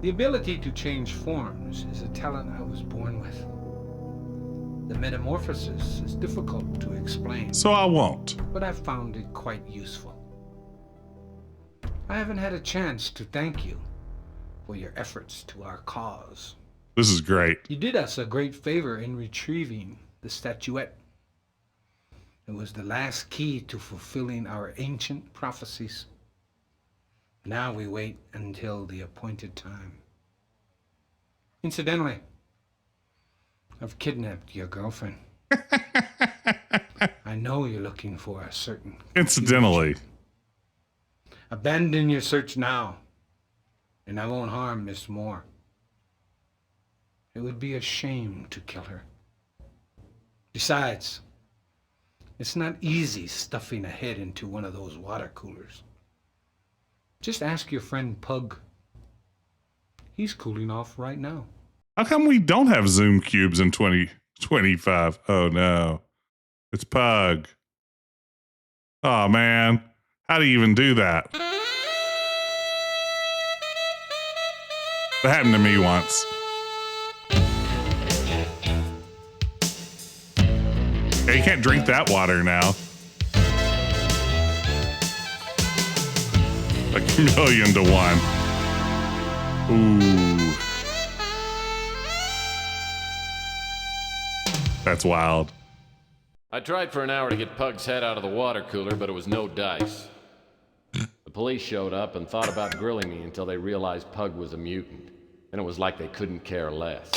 The ability to change forms is a talent I was born with. The metamorphosis is difficult to explain, So I won't. but I've found it quite useful. I haven't had a chance to thank you for your efforts to our cause. This is great. You did us a great favor in retrieving the statuette. It was the last key to fulfilling our ancient prophecies. Now we wait until the appointed time. Incidentally, I've kidnapped your girlfriend. I know you're looking for a certain... Incidentally. Abandon your search now, and I won't harm Miss Moore. It would be a shame to kill her. Besides, it's not easy stuffing a head into one of those water coolers. Just ask your friend Pug. He's cooling off right now. How come we don't have Zoom cubes in 2025? Oh no. It's Pug. Oh man. How do you even do that? That happened to me once. Yeah, you can't drink that water now. A chameleon to 1. Ooh. That's wild. I tried for an hour to get Pug's head out of the water cooler, but it was no dice. The police showed up and thought about grilling me until they realized Pug was a mutant. And it was like they couldn't care less.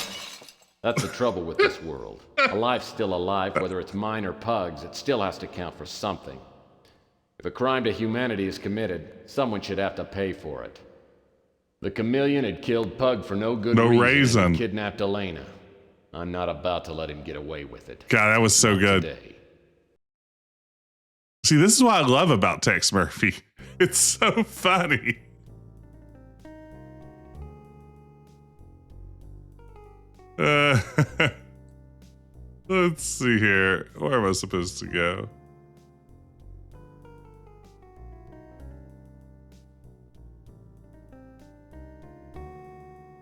That's the trouble with this world. A life's still a life, whether it's mine or Pug's, it still has to count for something. If a crime to humanity is committed, someone should have to pay for it. The chameleon had killed Pug for no good reason and kidnapped Elena. I'm not about to let him get away with it. God, that was so good. Today. See, this is what I love about Tex Murphy. It's so funny. Let's see here. Where am I supposed to go?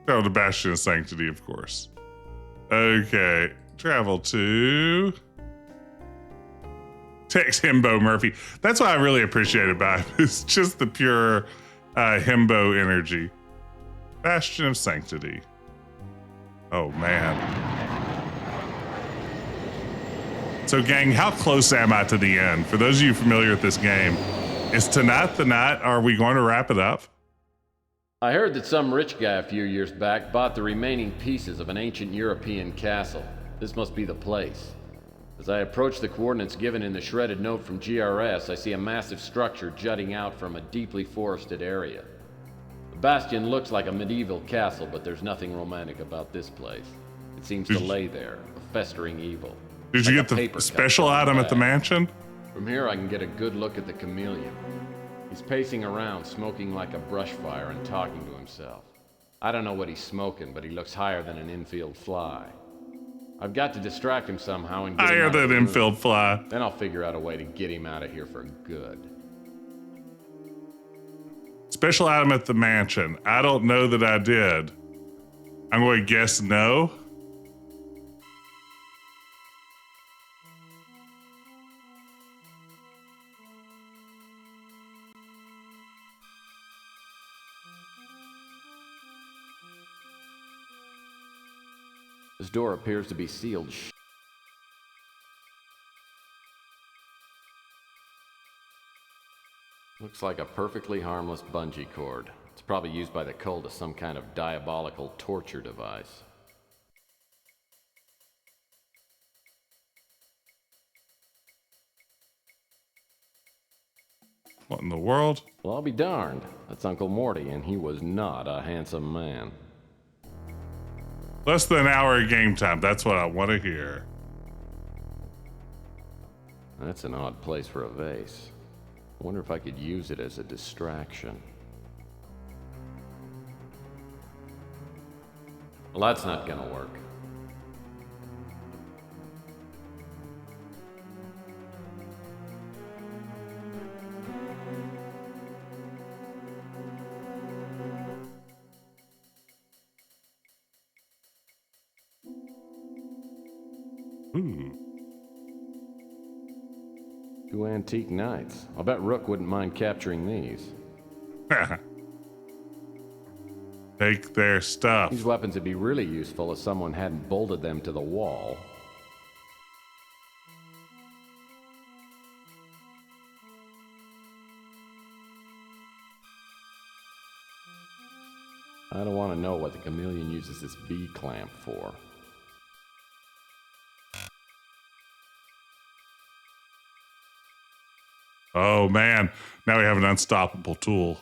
Oh, the Bastion of Sanctity, of course. Okay. Travel to Tex Himbo Murphy. That's what I really appreciate about him. It's just the pure himbo energy. Bastion of Sanctity. Oh, man. So, gang, how close am I to the end? For those of you familiar with this game, is tonight the night? Are we going to wrap it up? I heard that some rich guy a few years back bought the remaining pieces of an ancient European castle. This must be the place. As I approach the coordinates given in the shredded note from GRS, I see a massive structure jutting out from a deeply forested area. The bastion looks like a medieval castle, but there's nothing romantic about this place. It seems to lay there, a festering evil. Did you get the special item at the mansion? From here I can get a good look at the chameleon. He's pacing around, smoking like a brush fire and talking to himself. I don't know what he's smoking, but he looks higher than an infield fly. I've got to distract him somehow and get him Higher out of than the infield room. fly. Then I'll figure out a way to get him out of here for good. Special item at the mansion. I don't know that I did. I'm going to guess no. This door appears to be sealed shut. Looks like a perfectly harmless bungee cord. It's probably used by the cult as some kind of diabolical torture device. What in the world? Well, I'll be darned. That's Uncle Morty, and he was not a handsome man. Less than an hour of game time. That's what I want to hear. That's an odd place for a vase. I wonder if I could use it as a distraction. Well, that's not gonna work. Ooh. Two antique knights. I'll bet Rook wouldn't mind capturing these. Take their stuff. These weapons would be really useful if someone hadn't bolted them to the wall. I don't want to know what the chameleon uses this B-clamp for. Oh, man. Now we have an unstoppable tool.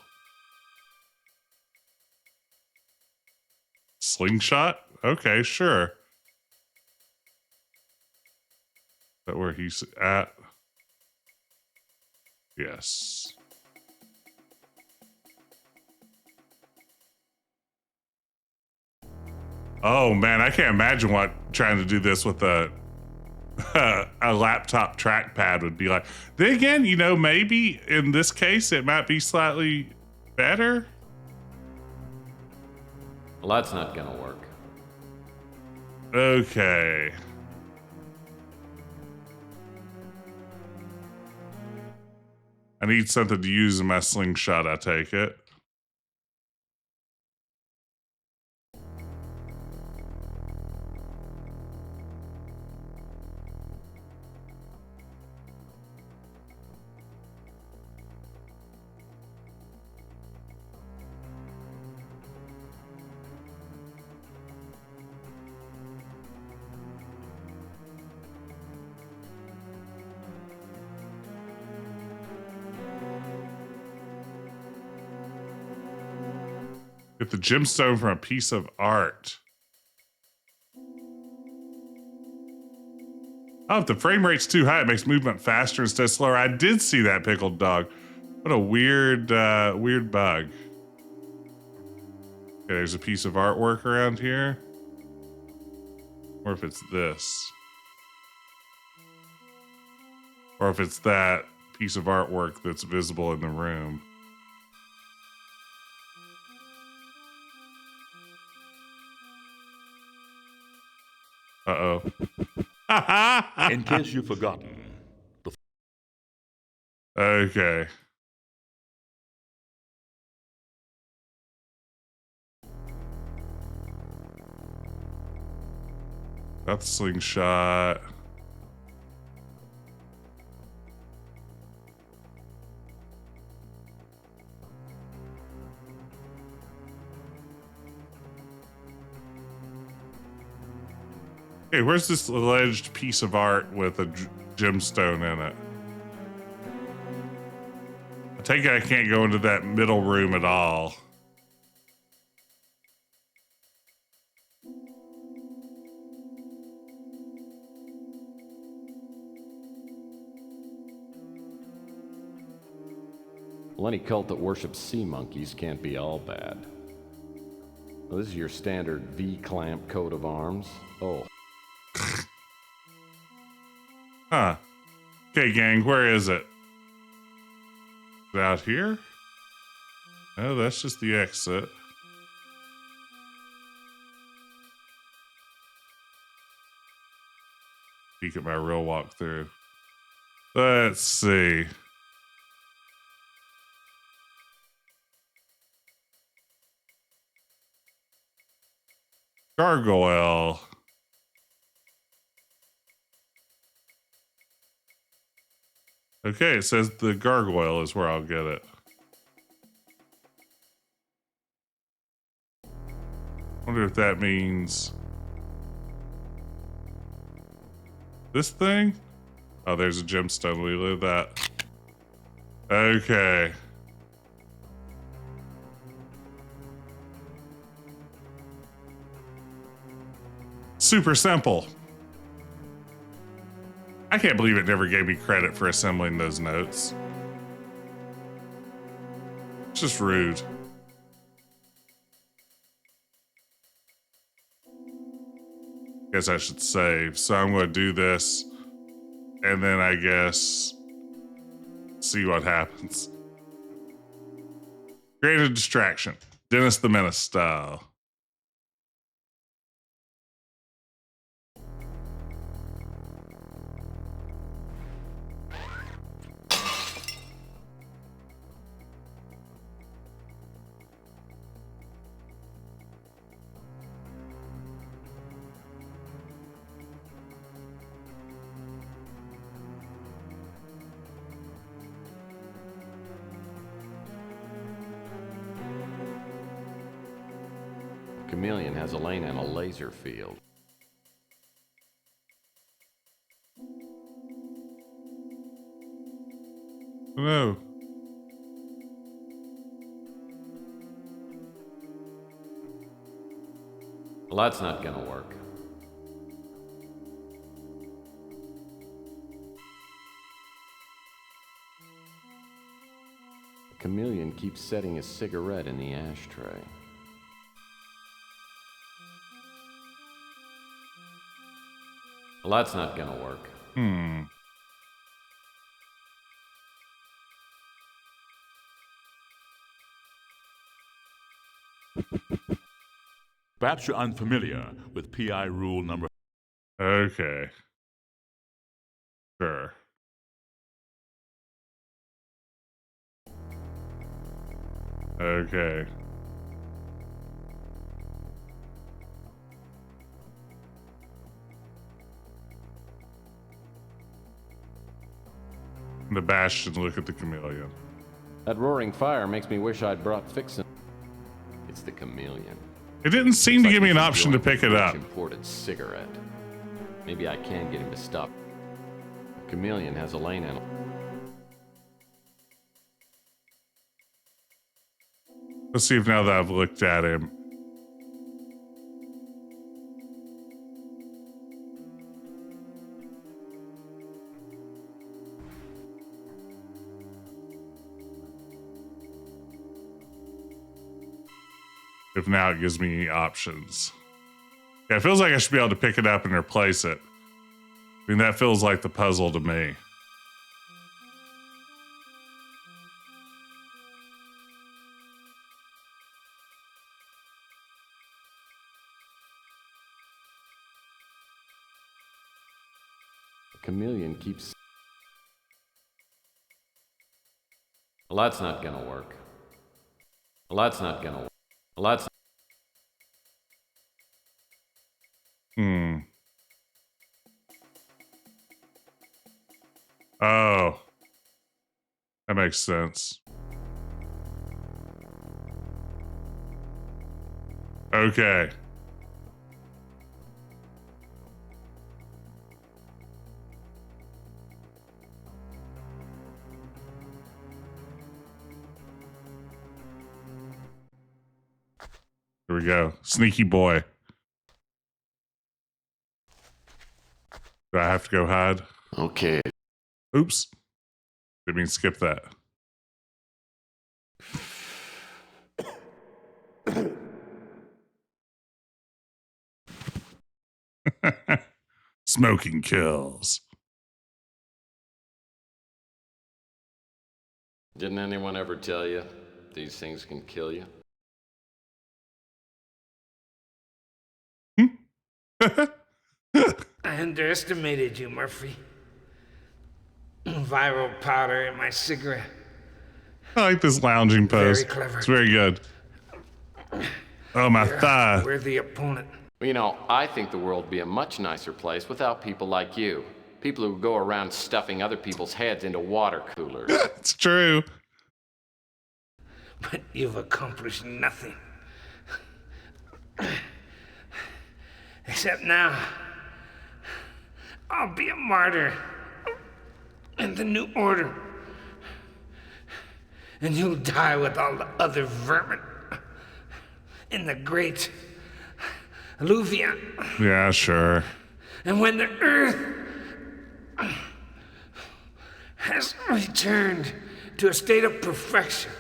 Slingshot? Okay, sure. Is that where he's at? Yes. Oh, man. I can't imagine what trying to do this with a laptop trackpad would be like. Then again, you know, maybe in this case it might be slightly better. Well, that's not gonna work. Okay. I need something to use in my slingshot, I take it. Get the gemstone from a piece of art. Oh, if the frame rate's too high, it makes movement faster instead of slower. I did see that, pickled dog. What a weird, weird bug. Okay, there's a piece of artwork around here. Or if it's this. Or if it's that piece of artwork that's visible in the room. Uh-oh. In case you've forgotten, Okay. That's the slingshot. Hey, where's this alleged piece of art with a gemstone in it? I take it I can't go into that middle room at all. Well, any cult that worships sea monkeys can't be all bad. Well, this is your standard V-clamp coat of arms. Oh. Huh. Okay, gang, where is it? Is it out here? Oh, that's just the exit. Peek at my real walkthrough. Let's see. Gargoyle. Okay, it says the gargoyle is where I'll get it. Wonder if that means this thing? Oh, there's a gemstone. We live that. Okay. Super simple. I can't believe it never gave me credit for assembling those notes. It's just rude. Guess I should save. So I'm going to do this. And then I guess see what happens. Create a distraction. Dennis the Menace style. Chameleon has a lane and a laser field. No. Well, that's not gonna work. The chameleon keeps setting his cigarette in the ashtray. Well, that's not gonna work. Perhaps you're unfamiliar with PI rule number. Okay. Sure. Okay. The Bastion look at the chameleon. That roaring fire makes me wish I'd brought fixin'. It's the chameleon. It didn't seem to Looks give me like an he's option to enjoying pick it his up. Imported cigarette. Maybe I can get him to stop. The chameleon has a lane in. Let's see if now that I've looked at him. If now it gives me options. Yeah, it feels like I should be able to pick it up and replace it. I mean, that feels like the puzzle to me. The chameleon keeps. Well, that's not gonna work. Well, that's not gonna work. Well, that's. Oh. That makes sense. Okay. Here we go. Sneaky boy. Do I have to go hide? Okay. Oops. Didn't mean skip that. Smoking kills. Didn't anyone ever tell you these things can kill you? I underestimated you, Murphy. Viral powder in my cigarette. I like this lounging pose. Very clever. It's very good. Oh, my thigh. We're the opponent. Well, you know, I think the world would be a much nicer place without people like you. People who go around stuffing other people's heads into water coolers. It's true. But you've accomplished nothing. Except now, I'll be a martyr in the new order. And you'll die with all the other vermin in the great alluvion. Yeah, sure. And when the earth has returned to a state of perfection,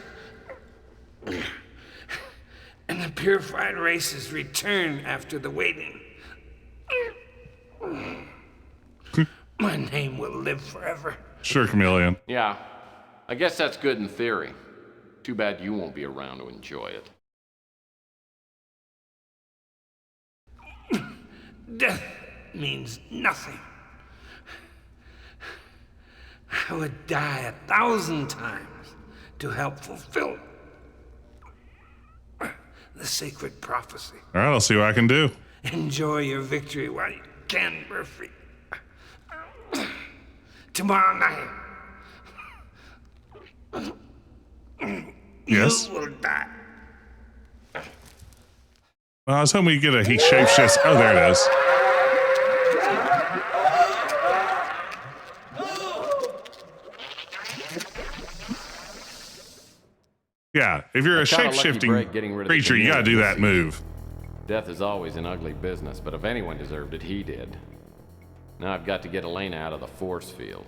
and the purified races return after the waiting, my name will live forever. Sure, Chameleon. Yeah, I guess that's good in theory. Too bad you won't be around to enjoy it. Death means nothing. I would die 1,000 times to help fulfill the sacred prophecy. All right, I'll see what I can do. Enjoy your victory while you can, Murphy. Tomorrow night, Yes? you will die. Well, I was hoping we'd get a he shapeshifts. Oh, there it is. Yeah, if you're a I caught a lucky shape-shifting break getting rid of the creature, you gotta do chameleon that move. Death is always an ugly business, but if anyone deserved it, he did. Now I've got to get Elena out of the force field.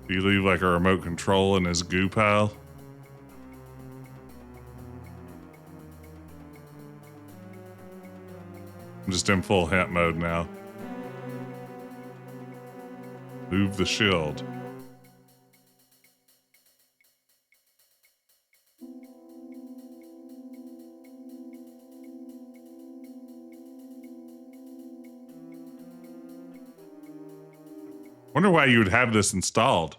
Do you leave like a remote control in his goo pile? I'm just in full hint mode now. Move the shield. Wonder why you would have this installed.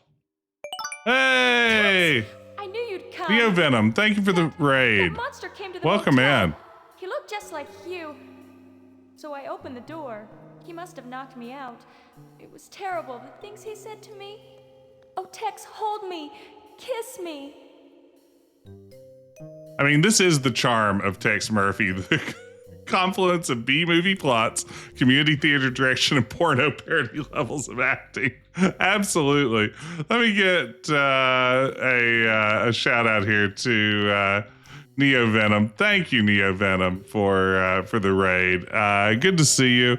Hey! I knew you'd come. Neo Venom, thank you for the raid. That monster came to the Welcome motel. in. He looked just like you. So I opened the door. He must have knocked me out. It was terrible, the things he said to me. Oh, Tex, hold me. Kiss me. I mean, this is the charm of Tex Murphy. The confluence of B-movie plots, community theater direction, and porno parody levels of acting. Absolutely. Let me get a shout out here to Neo Venom. Thank you, Neo Venom, for the raid. Good to see you.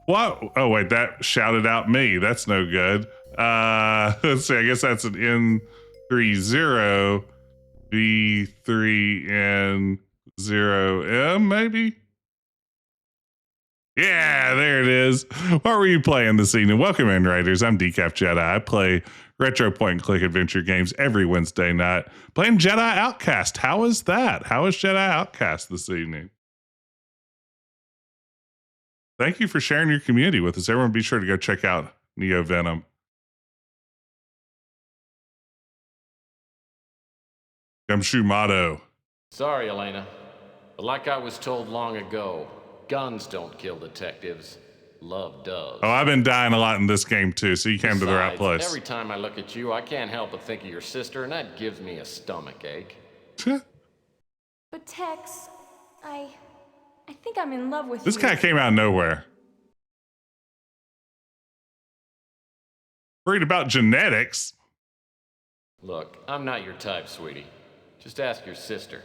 What? Oh wait, that shouted out me. That's no good. Let's see. I guess that's an N30 B3N0M, maybe. Yeah, there it is. What were you playing this evening? Welcome in, Raiders. I'm Decaf Jedi. I play retro point-and-click adventure games every Wednesday night. Playing Jedi Outcast. How is that? How is Jedi Outcast this evening? Thank you for sharing your community with us. Everyone be sure to go check out Neo Venom. Gumshoe Motto. Sorry, Elena. But like I was told long ago, guns don't kill detectives. Love does. Oh, I've been dying a lot in this game too, so you came to the right Besides, place. Every time I look at you, I can't help but think of your sister, and that gives me a stomach ache. But Tex, I think I'm in love with This you. guy came out of nowhere. Worried about genetics. Look, I'm not your type, sweetie. Just ask your sister.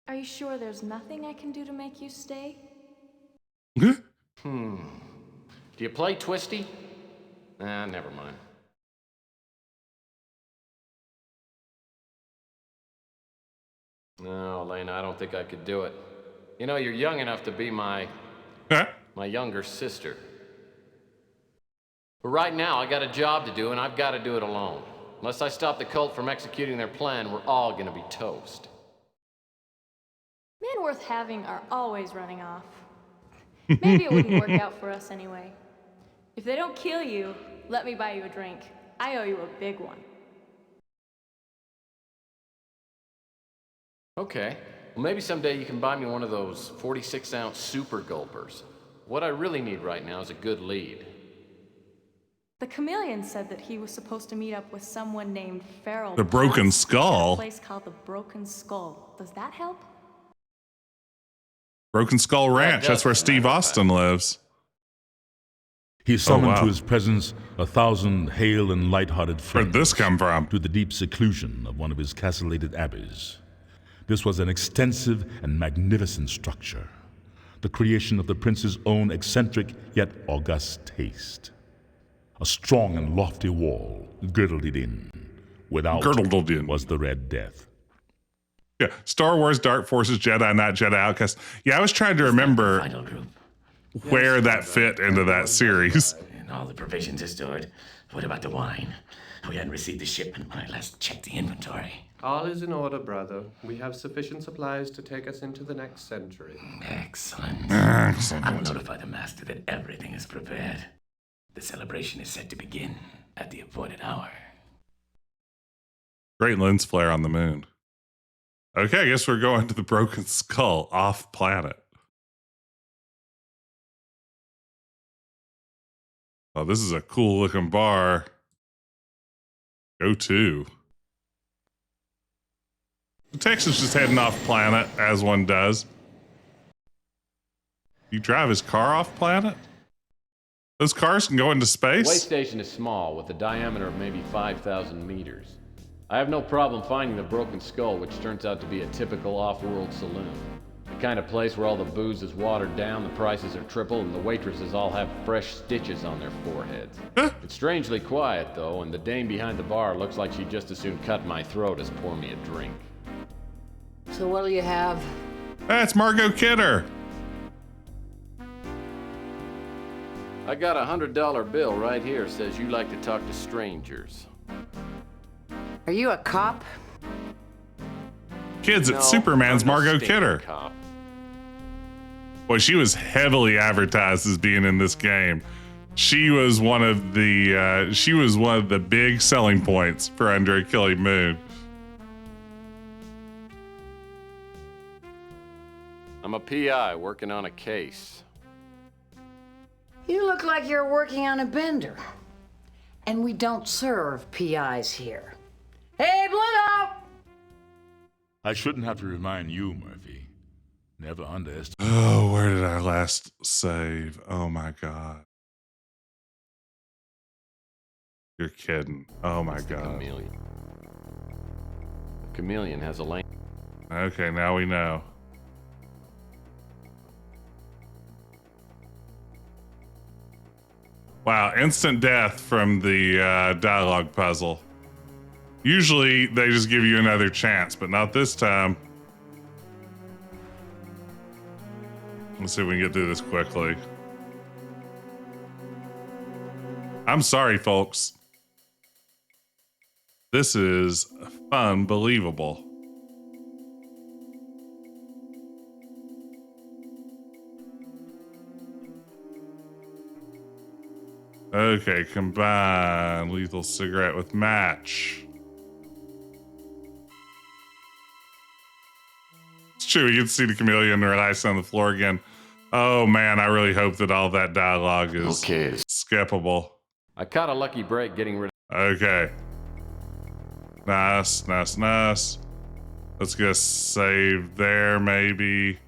Are you sure there's nothing I can do to make you stay? Do you play Twisty? Nah, never mind. No, Elena, I don't think I could do it. You know, you're young enough to be my younger sister. But right now, I got a job to do, and I've got to do it alone. Unless I stop the cult from executing their plan, we're all gonna be toast. Men worth having are always running off. Maybe it wouldn't work out for us anyway. If they don't kill you, let me buy you a drink. I owe you a big one. Okay. Well, maybe someday you can buy me one of those 46-ounce super gulpers. What I really need right now is a good lead. The Chameleon said that he was supposed to meet up with someone named Farrell. The Broken Potts Skull? at a place called the Broken Skull. Does that help? Broken Skull Ranch. That's where Steve Austin lives. He summoned wow. to his presence 1,000 hale and light-hearted friends. Where'd this come from? To the deep seclusion of one of his castellated abbeys. This was an extensive and magnificent structure, the creation of the prince's own eccentric yet august taste. A strong and lofty wall girdled it in. Without Girdled in. was the Red Death. Yeah, Star Wars, Dark Forces, Jedi Knight, Jedi Outcast. Yeah, I was trying to remember Final group. where that fit into that series. And all the provisions are stored. What about the wine? We hadn't received the shipment when I last checked the inventory. All is in order, brother. We have sufficient supplies to take us into the next century. Excellent. Excellent. I will notify the master that everything is prepared. The celebration is set to begin at the appointed hour. Great lens flare on the moon. Okay, I guess we're going to the Broken Skull off planet. Oh, this is a cool looking bar. Go to. Texas just heading off planet, as one does. You drive his car off planet? Those cars can go into The way space? station is small, with a diameter of maybe 5,000 meters. I have no problem finding the broken skull, which turns out to be a typical off-world saloon. The kind of place where all the booze is watered down, the prices are triple, and the waitresses all have fresh stitches on their foreheads. It's strangely quiet, though, and the dame behind the bar looks like she'd just as soon cut my throat as pour me a drink. So what'll you have? That's Margot Kidder. I got a $100 bill right here, says you like to talk to strangers. Are you a cop? Kids No, at Superman's I'm no Margot stinking Kidder. cop. Boy, she was heavily advertised as being in this game. She was one of the big selling points for Under a Killing Moon. I'm a PI working on a case. You look like you're working on a bender. And we don't serve PIs here. Hey, Bluto! I shouldn't have to remind you, Murphy. Never underestimate. Oh, where did I last save? Oh my God. You're kidding. Oh my God. Chameleon. Chameleon has a lane. Okay, now we know. Wow, instant death from the dialogue puzzle. Usually they just give you another chance, but not this time. Let's see if we can get through this quickly. I'm sorry, folks. This is unbelievable. Okay, combine lethal cigarette with match. It's true, you can see the chameleon relaxing on the floor again. Oh man, I really hope that all that dialogue is skippable. I caught a lucky break getting rid of. Okay. Nice, nice, nice. Let's get a save there, maybe.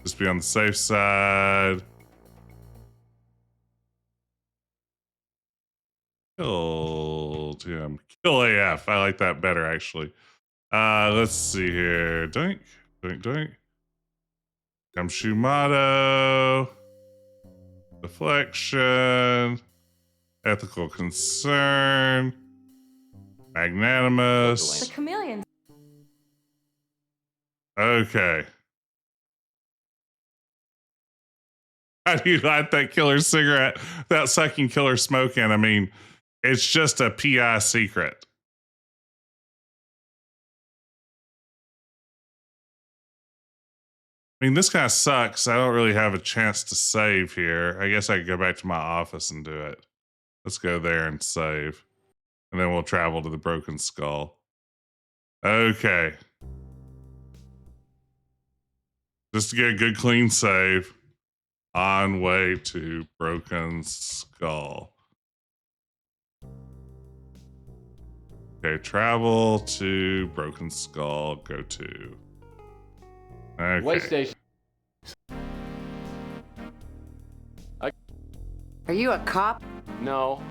Just be on the safe side. Kill Jim. Kill AF. I like that better, actually. Let's see here. Doink, doink, doink. Shumato. Deflection. Ethical concern. Magnanimous. The chameleon. Okay. How do you light that killer cigarette without sucking killer smoke in? I mean, it's just a PI secret. I mean, this kind of sucks. I don't really have a chance to save here. I guess I could go back to my office and do it. Let's go there and save. And then we'll travel to the Broken Skull. Okay. Just to get a good, clean save. On way to Broken Skull. Okay, travel to Broken Skull. Go to. Okay. Way station. Are you a cop? No.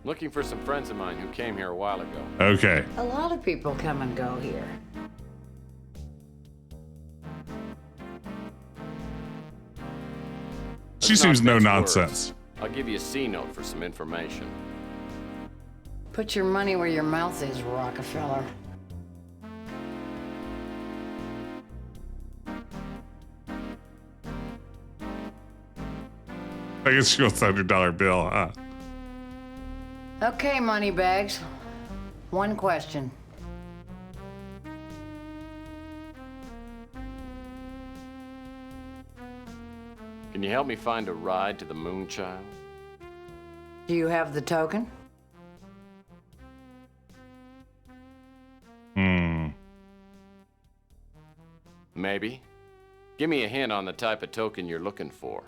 Looking for some friends of mine who came here a while ago. Okay. A lot of people come and go here. She seems no nonsense. I'll give you a C note for some information. Put your money where your mouth is, Rockefeller. I guess she wants a $100 bill, huh? Okay, moneybags. One question. Can you help me find a ride to the Moonchild? Do you have the token? Maybe. Give me a hint on the type of token you're looking for.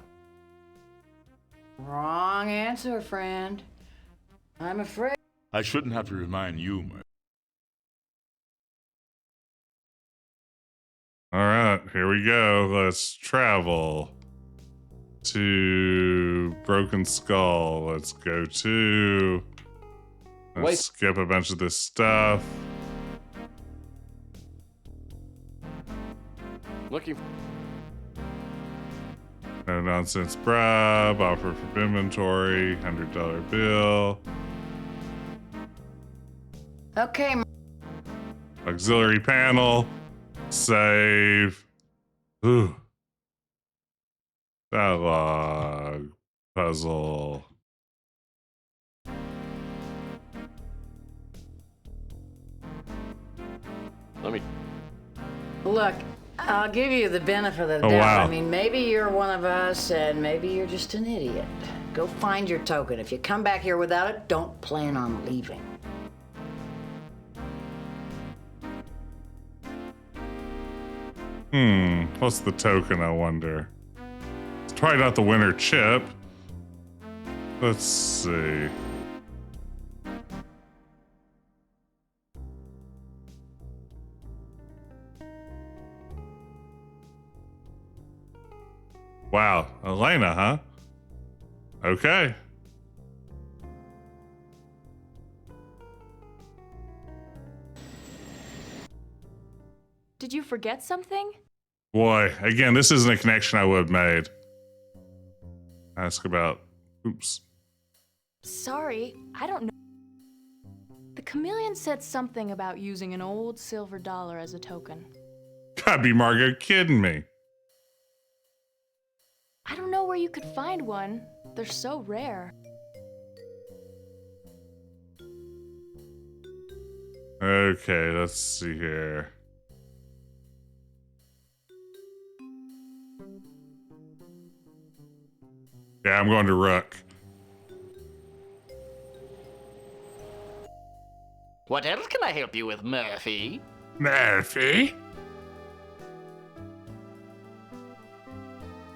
Wrong answer, friend. I'm afraid. I shouldn't have to remind you, Murphy. All right, here we go. Let's travel. to Broken Skull. Let's go to... Let's skip a bunch of this stuff. Looking. No nonsense bribe. Offer from inventory. $100 bill. Okay. Auxiliary panel. Save. Ooh. Dialogue. Puzzle. Let me. Look, I'll give you the benefit of the doubt. Wow. I mean, maybe you're one of us, and maybe you're just an idiot. Go find your token. If you come back here without it, don't plan on leaving. What's the token, I wonder? It's probably not the winner chip. Let's see. Wow, Elena, huh? Okay. Did you forget something? Boy, again, this isn't a connection I would have made. Ask about... Oops. Sorry, I don't know. The Chameleon said something about using an old silver dollar as a token. Gotta be Margot kidding me. I don't know where you could find one. They're so rare. Okay, let's see here. Yeah, I'm going to Rook. What else can I help you with, Murphy? Murphy?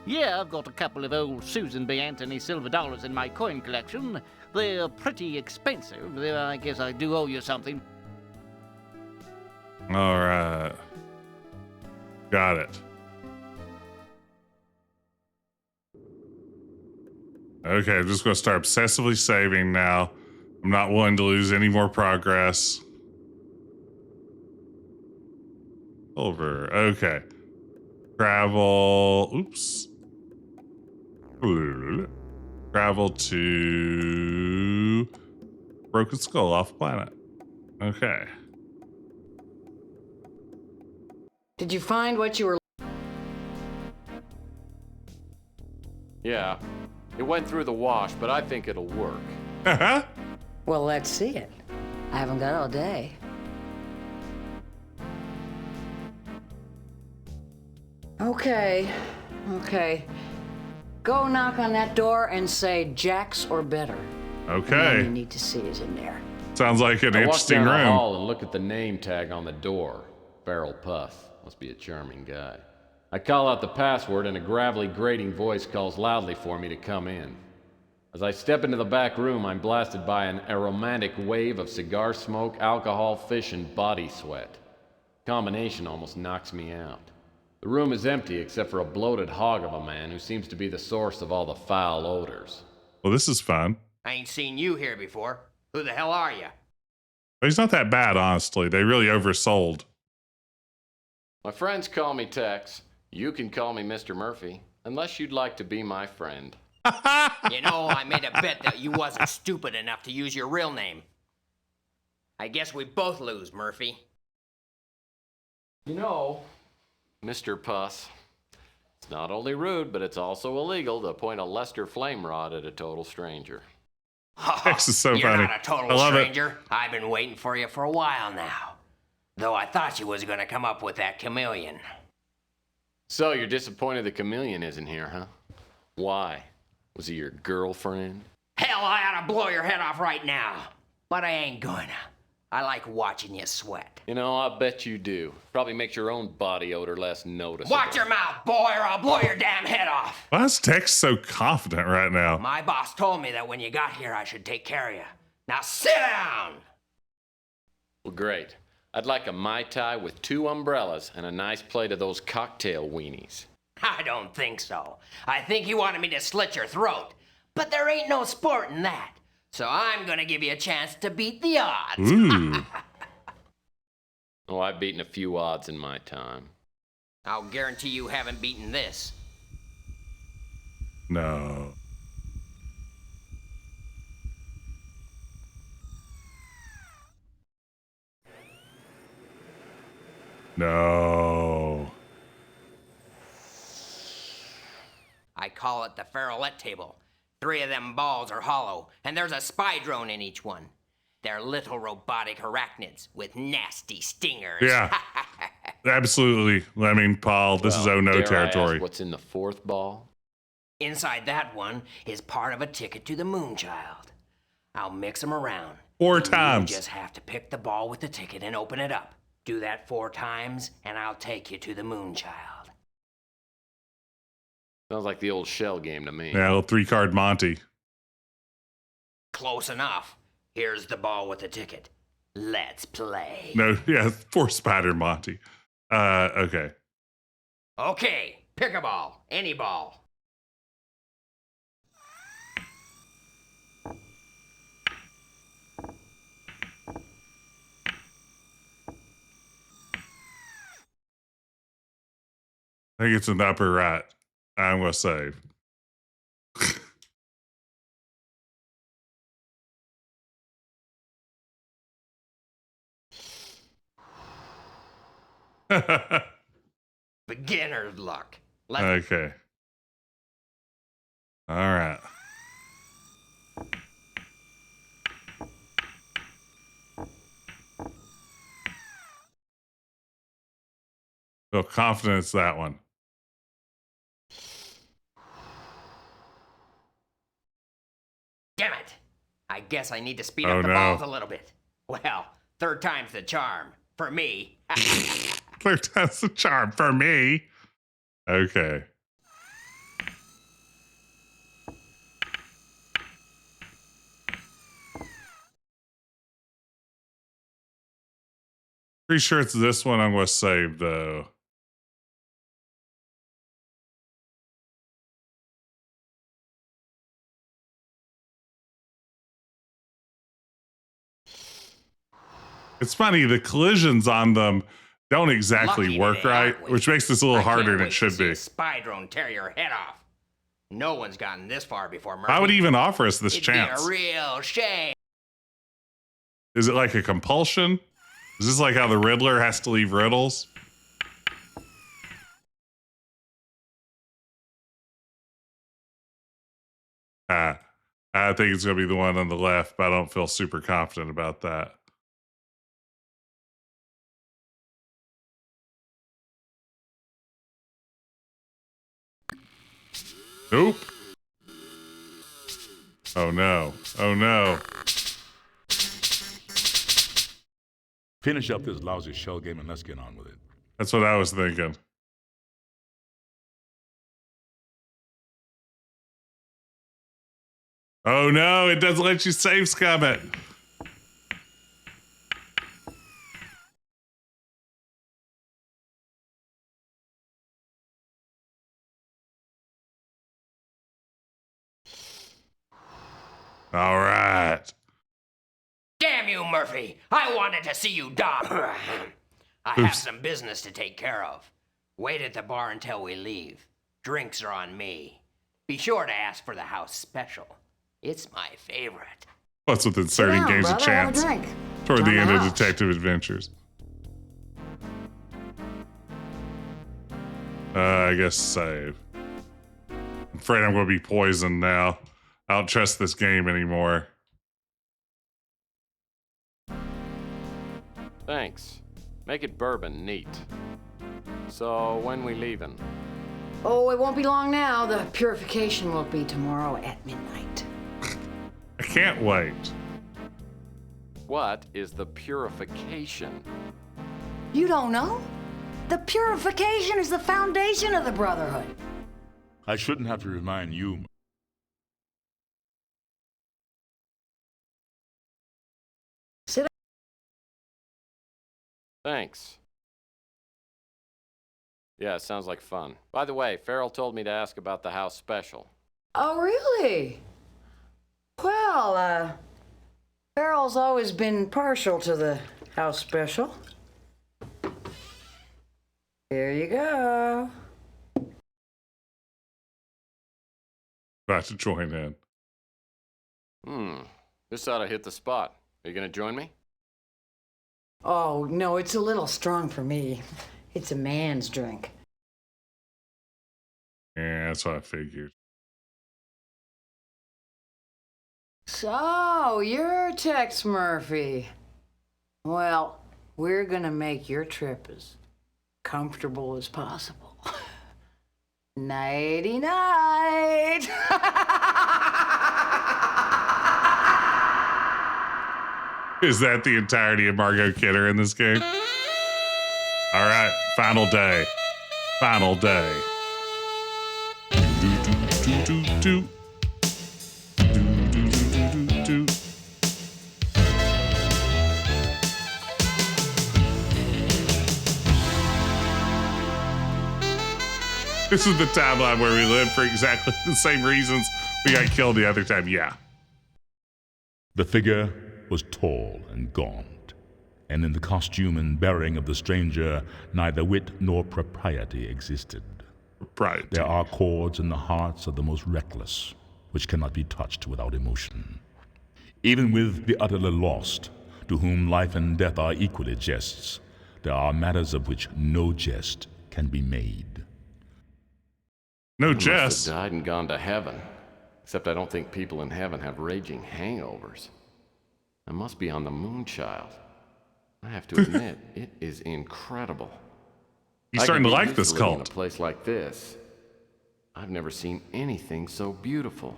Yeah, I've got a couple of old Susan B. Anthony silver dollars in my coin collection. They're pretty expensive. I guess I do owe you something. All right. Got it. Okay, I'm just going to start obsessively saving now. I'm not willing to lose any more progress. Over. Okay. Travel. Oops. Travel to Broken Skull off planet. Okay. Did you find what you were... Yeah, it went through the wash, but I think it'll work. Well, let's see it. I haven't got all day. Okay. Go knock on that door and say Jax or better. Okay. And all you need to see is in there. Sounds like an I walk interesting down the room. hall and look at the name tag on the door. Feral Puss. Must be a charming guy. I call out the password and a gravelly, grating voice calls loudly for me to come in. As I step into the back room, I'm blasted by an aromatic wave of cigar smoke, alcohol, fish, and body sweat. The combination almost knocks me out. The room is empty except for a bloated hog of a man who seems to be the source of all the foul odors. Well, this is fun. I ain't seen you here before. Who the hell are you? But he's not that bad, honestly. They really oversold. My friends call me Tex. You can call me Mr. Murphy, unless you'd like to be my friend. You know, I made a bet that you wasn't stupid enough to use your real name. I guess we both lose, Murphy. You know, Mr. Puss, it's not only rude, but it's also illegal to point a Lester flame rod at a total stranger. Tex is so You're funny. not a total I love stranger. I've been waiting for you for a while now. Though I thought you was gonna come up with that chameleon. So you're disappointed the Chameleon isn't here, huh? Why? Was he your girlfriend? Hell, I ought to blow your head off right now. But I ain't gonna. I like watching you sweat. You know, I bet you do. Probably makes your own body odor less noticeable. Watch your mouth, boy, or I'll blow your damn head off. Why is Tex so confident right now? My boss told me that when you got here, I should take care of you. Now sit down! Well, great. I'd like a Mai Tai with 2 umbrellas and a nice plate of those cocktail weenies. I don't think so. I think you wanted me to slit your throat. But there ain't no sport in that. So I'm gonna give you a chance to beat the odds. Ooh. Oh, I've beaten a few odds in my time. I'll guarantee you haven't beaten this. No. No. I call it the Ferrolette table. 3 of them balls are hollow, and there's a spy drone in each one. They're little robotic arachnids with nasty stingers. Yeah. Absolutely. I mean, Paul, this is oh no dare I territory. ask what's in the 4th ball? Inside that one is part of a ticket to the Moonchild. I'll mix them around. 4 and times. You just have to pick the ball with the ticket and open it up. Do that 4 times, and I'll take you to the Moonchild. Sounds like the old shell game to me. Yeah, a little 3-card Monty. Close enough. Here's the ball with the ticket. Let's play. No, yeah, 4 Spider Monty. Okay. Okay, pick a ball. Any ball. I think it's in the upper right. I'm going to save. Beginner's luck. Okay. All right. Feel confident it's that one. Damn it. I guess I need to speed Oh, up the no. balls a little bit. Well, 3rd time's the charm. For me. 3rd time's the charm for me. Okay. Pretty sure it's this one I'm going to save, though. It's funny, the collisions on them don't exactly Lucky work today, right, aren't we? which makes this a little I can't harder than wait it to should see be. a spy drone tear your head off. No one's gotten this far before, Murphy. I would even offer us this It'd chance. be a real shame. Is it like a compulsion? Is this like how the Riddler has to leave riddles? I think it's going to be the one on the left, but I don't feel super confident about that. Nope. Oh no. Oh no. Finish up this lousy shell game and let's get on with it. That's what I was thinking. Oh no, it doesn't let you save scum it. All right. Damn you, Murphy. I wanted to see you die. I have some business to take care of. Wait at the bar until we leave. Drinks are on me. Be sure to ask for the house special. It's my favorite. What's with inserting down, games of brother, have a chance drink. toward It's the on end the of house. Detective Adventures? I guess save. I'm afraid I'm going to be poisoned now. I don't trust this game anymore. Thanks. Make it bourbon neat. So, when we leaving? Oh, it won't be long now. The purification will be tomorrow at midnight. I can't wait. What is the purification? You don't know? The purification is the foundation of the Brotherhood. I shouldn't have to remind you. Thanks. Yeah, it sounds like fun. By the way, Farrell told me to ask about the house special. Oh, really? Well, Farrell's always been partial to the house special. Here you go. About to join in. This ought to hit the spot. Are you gonna join me? Oh, no, it's a little strong for me. It's a man's drink. Yeah, that's what I figured. So, you're Tex Murphy. Well, we're gonna make your trip as comfortable as possible. Nighty-night! Is that the entirety of Margot Kidder in this game? All right, final day. Final day. Do. This is the timeline where we live for exactly the same reasons we got killed the other time. Yeah. The figure was tall and gaunt, and in the costume and bearing of the stranger, neither wit nor propriety existed. Propriety. There are chords in the hearts of the most reckless, which cannot be touched without emotion. Even with the utterly lost, to whom life and death are equally jests, there are matters of which no jest can be made. No I must have jest. died and gone to heaven. Except I don't think people in heaven have raging hangovers. I must be on the Moonchild. I have to admit, it is incredible. You're starting to like this In a cult. place like this. I've never seen anything so beautiful.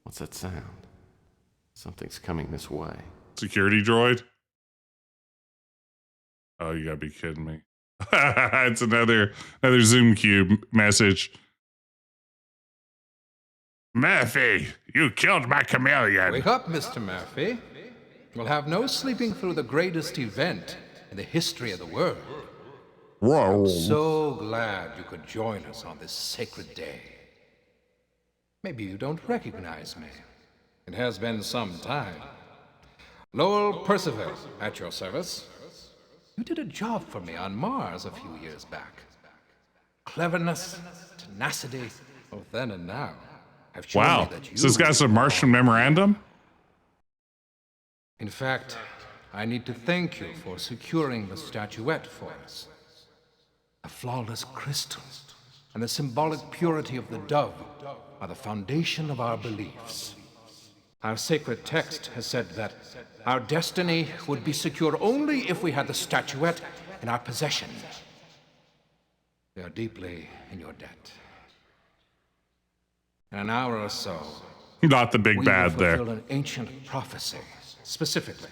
What's that sound? Something's coming this way. Security droid? Oh, you gotta be kidding me. It's another Zoom cube message. Murphy, you killed my chameleon. Wake up, Mr. Murphy. We'll have no sleeping through the greatest event in the history of the world. Whoa. I'm so glad you could join us on this sacred day. Maybe you don't recognize me. It has been some time. Lowell Percival, at your service. You did a job for me on Mars a few years back. Cleverness, tenacity, both then and now, have shown me Wow. that you... So this guy's a Martian memorandum? In fact, I need to thank you for securing the statuette for us. The flawless crystal and the symbolic purity of the dove are the foundation of our beliefs. Our sacred text has said that our destiny would be secure only if we had the statuette in our possession. We are deeply in your debt. In an hour or so, Not the big bad we will there. fulfill an ancient prophecy, specifically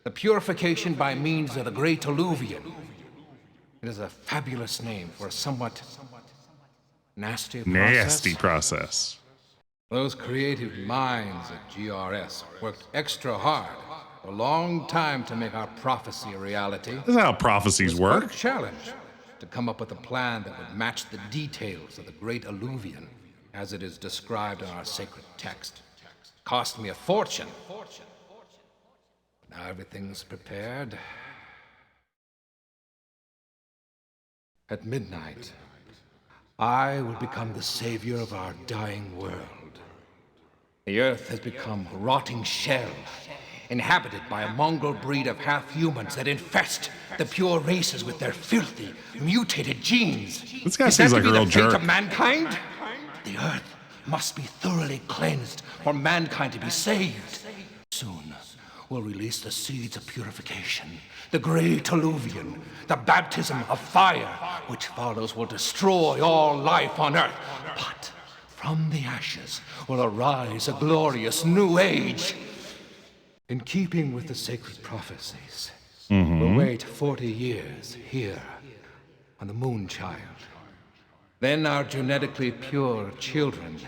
the purification by means of the Great Alluvion. It is a fabulous name for a somewhat nasty process. Those creative minds at GRS worked extra hard for a long time to make our prophecy a reality. This is how prophecies It was quite work. a challenge to come up with a plan that would match the details of the Great Alluvion as it is described in our sacred text. Cost me a fortune. Now everything's prepared. At midnight, I will become the savior of our dying world. The earth has become a rotting shell, inhabited by a mongrel breed of half-humans that infest the pure races with their filthy, mutated genes. This guy Is seems that like to a be real the fate jerk. of mankind? The earth must be thoroughly cleansed for mankind to be saved. Soon, we'll release the seeds of purification, the great alluvion, the baptism of fire, which follows will destroy all life on earth. But from the ashes will arise a glorious new age. In keeping with the sacred prophecies, we'll wait 40 years here on the Moonchild. Then our genetically pure children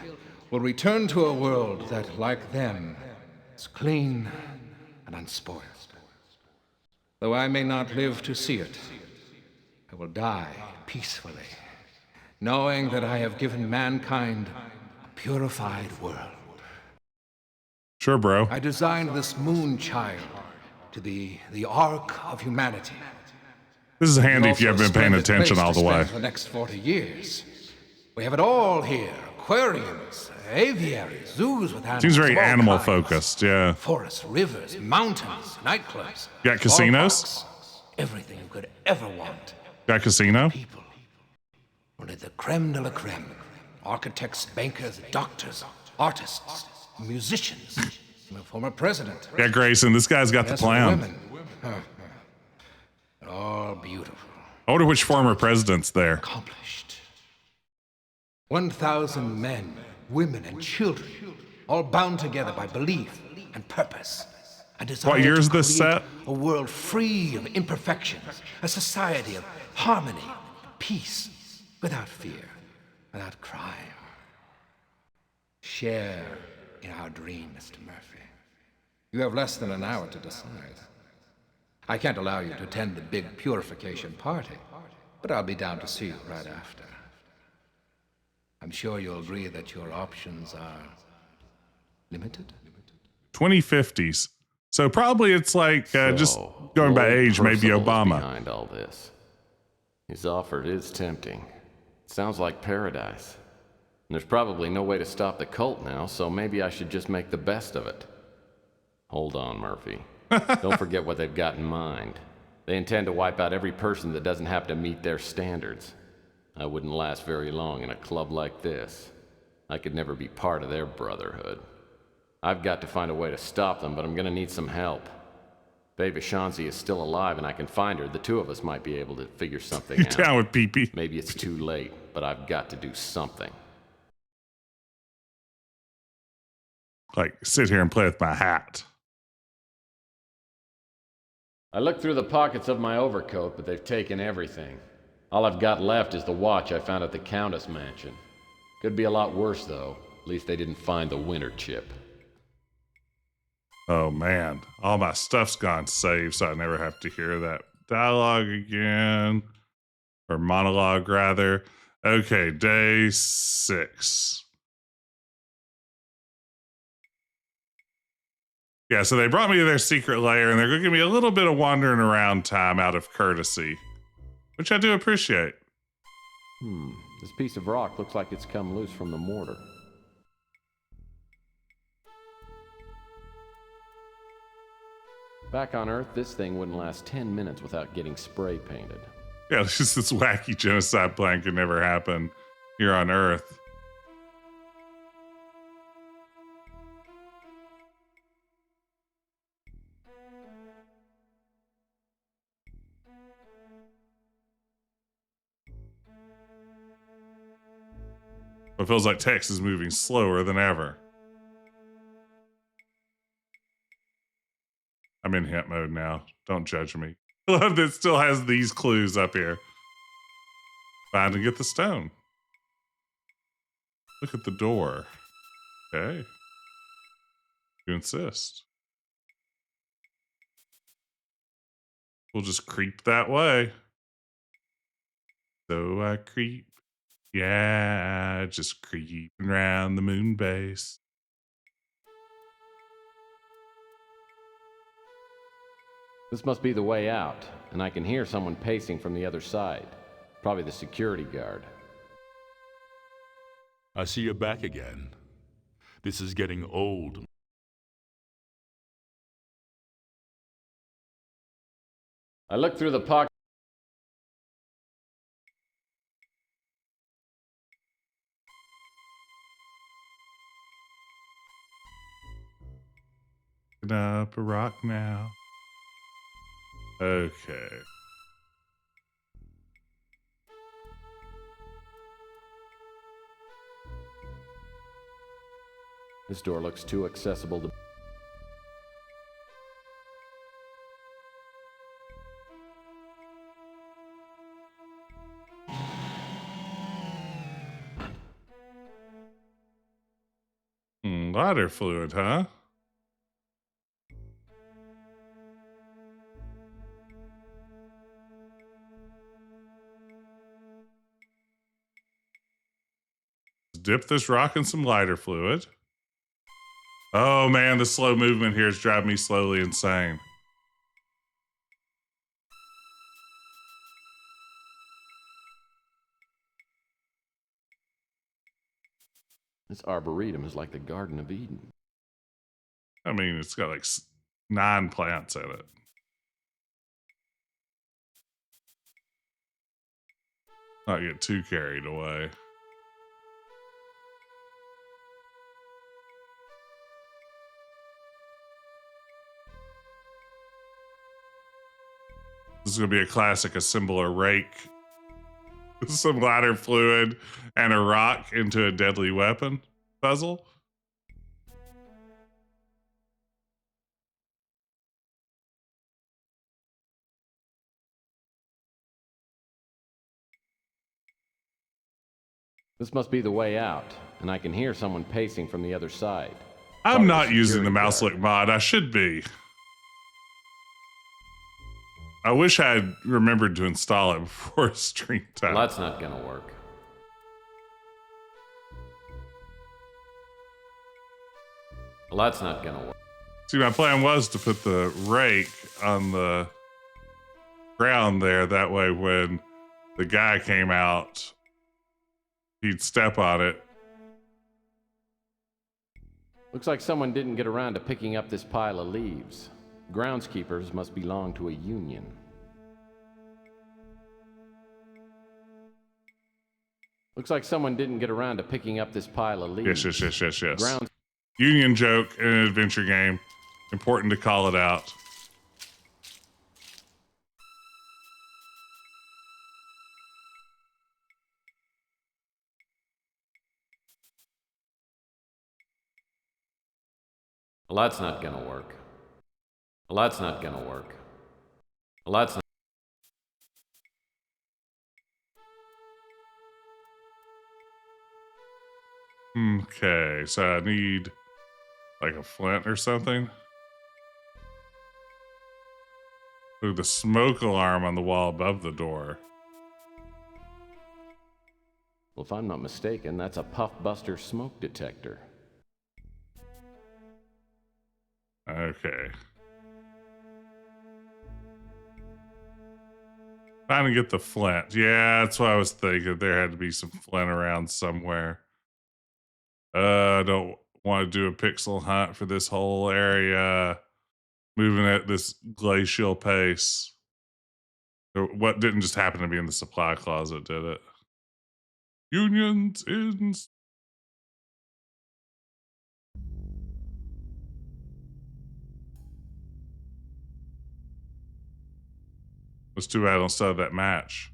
will return to a world that, like them, is clean and unspoiled. Though I may not live to see it, I will die peacefully, knowing that I have given mankind a purified world. Sure, bro. I designed this moon child to be the ark of humanity. This is handy if Also you haven't been paying a splendid attention place all to the way. spend the next 40 years. We have it all here. Aquariums, aviaries, zoos with animals. Seems very of all animal kinds. focused, yeah. Forests, rivers, mountains, nightclubs. You got casinos? ballparks, everything you could ever want. Got a casino? Only the creme de la creme. Architects, bankers, doctors, artists, musicians, my former president. Yeah, Grayson, this guy's got the Yes, plan. women. All beautiful. I wonder which former president's there. Accomplished. 1,000 men, women, and children, all bound together by belief and purpose. A desire What year to is this create set? A world free of imperfections, a society of harmony, peace, without fear, without crime. Share in our dream, Mr. Murphy. You have less than an hour to decide. I can't allow you to attend the big purification party, but I'll be down to see you right after. I'm sure you'll agree that your options are limited. 2050s. So probably it's like just going by Lloyd age, maybe Percival is Obama. behind all this. His offer is tempting. It sounds like paradise. And there's probably no way to stop the cult now, so maybe I should just make the best of it. Hold on, Murphy. Don't forget what they've got in mind. They intend to wipe out every person that doesn't happen to meet their standards. I wouldn't last very long in a club like this. I could never be part of their brotherhood. I've got to find a way to stop them, but I'm gonna need some help. Babe Ashanti is still alive and I can find her. The two of us might be able to figure something out. Down with Pee-Pee. Maybe it's too late, but I've got to do something. Like, sit here and play with my hat. I looked through the pockets of my overcoat, but they've taken everything. All I've got left is the watch I found at the Countess mansion. Could be a lot worse, though. At least they didn't find the winter chip. Oh, man. All my stuff's gone saved, so I never have to hear that dialogue again. Or monologue, rather. Okay, day 6. Yeah, so they brought me to their secret lair, and they're going to give me a little bit of wandering around time out of courtesy, which I do appreciate. This piece of rock looks like it's come loose from the mortar. Back on Earth, this thing wouldn't last 10 minutes without getting spray painted. Yeah, it's just this wacky genocide plan could never happen here on Earth. It feels like Tex is moving slower than ever. I'm in hint mode now. Don't judge me. I love that it still has these clues up here. Find and get the stone. Look at the door. Okay. You insist. We'll just creep that way. So I creep. Yeah, just creeping around the moon base. This must be the way out, and I can hear someone pacing from the other side. Probably the security guard. I see you're back again. This is getting old. I looked through the pocket. Up a rock now. Okay. This door looks too accessible to... Lighter fluid, huh? dip this rock in some lighter fluid. Oh man, the slow movement here is driving me slowly insane. This arboretum is like the Garden of Eden. I mean, it's got like 9 plants in it. Not get too carried away. This is going to be a classic assemble a rake, some lighter fluid, and a rock into a deadly weapon puzzle. This must be the way out, and I can hear someone pacing from the other side. I'm not using the mouse look mod. I should be. I wish I had remembered to install it before stream time. Well, that's not gonna work. Well, that's not gonna work. See, my plan was to put the rake on the ground there. That way, when the guy came out, he'd step on it. Looks like someone didn't get around to picking up this pile of leaves. Groundskeepers must belong to a union. Looks like someone didn't get around to picking up this pile of leaves. Yes. Union joke in an adventure game. Important to call it out. Well, that's not gonna work. Well, that's not gonna work. Well, that's not. Okay, so I need like a flint or something. Ooh, the smoke alarm on the wall above the door. Well, if I'm not mistaken, that's a Puff Buster smoke detector. Okay. Trying to get the flint. Yeah, that's what I was thinking. There had to be some flint around somewhere. I don't want to do a pixel hunt for this whole area. Moving at this glacial pace. What didn't just happen to be in the supply closet, did it? Unions in. It's too bad I don't still have that match.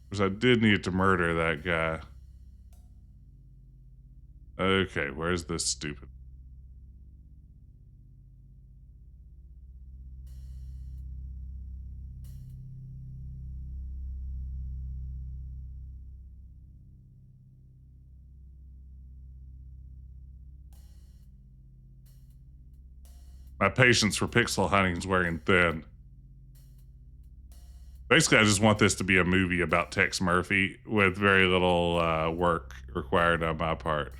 Because I did need to murder that guy. Okay, where's this stupid? My patience for pixel hunting is wearing thin. Basically, I just want this to be a movie about Tex Murphy with very little work required on my part.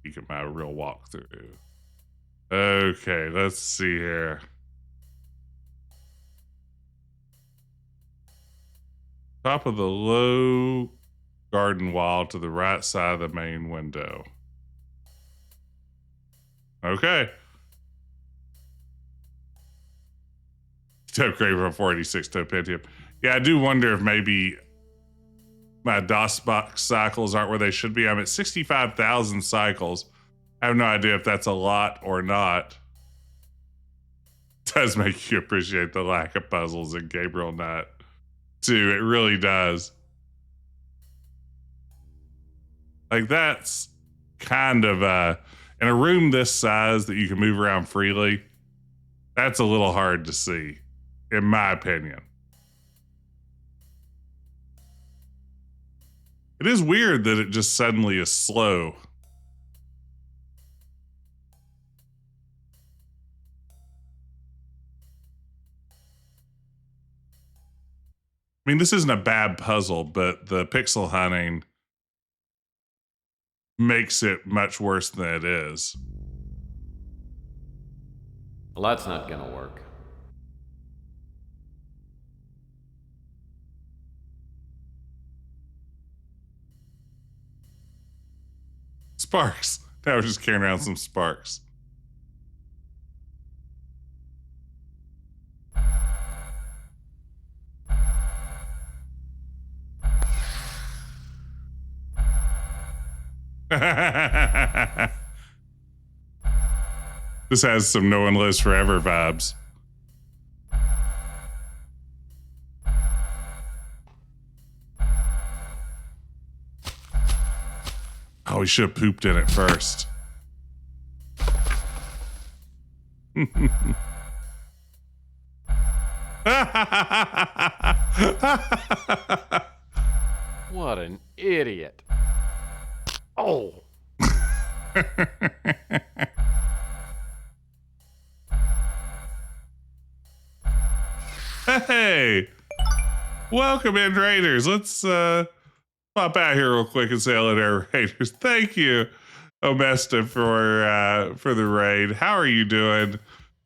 Peek at my real walkthrough. Okay, let's see here. Top of the low garden wall to the right side of the main window. Okay. Upgrade from 486 to a Pentium. Yeah, I do wonder if maybe my DOS box cycles aren't where they should be. I'm at 65,000 cycles. I have no idea if that's a lot or not. It does make you appreciate the lack of puzzles in Gabriel Knight, too. It really does. Like, that's kind of in a room this size that you can move around freely, that's a little hard to see, in my opinion. It is weird that it just suddenly is slow. I mean, this isn't a bad puzzle, but the pixel hunting makes it much worse than it is. Well, that's not gonna work. Sparks. Now we're just carrying around some sparks. This has some No One Lives Forever vibes. Oh, we should have pooped in it first. What an idiot. Oh. Hey, welcome in, Raiders. Let's pop out here real quick and say hello to our Raiders. Thank you, Omesta, for the raid. How are you doing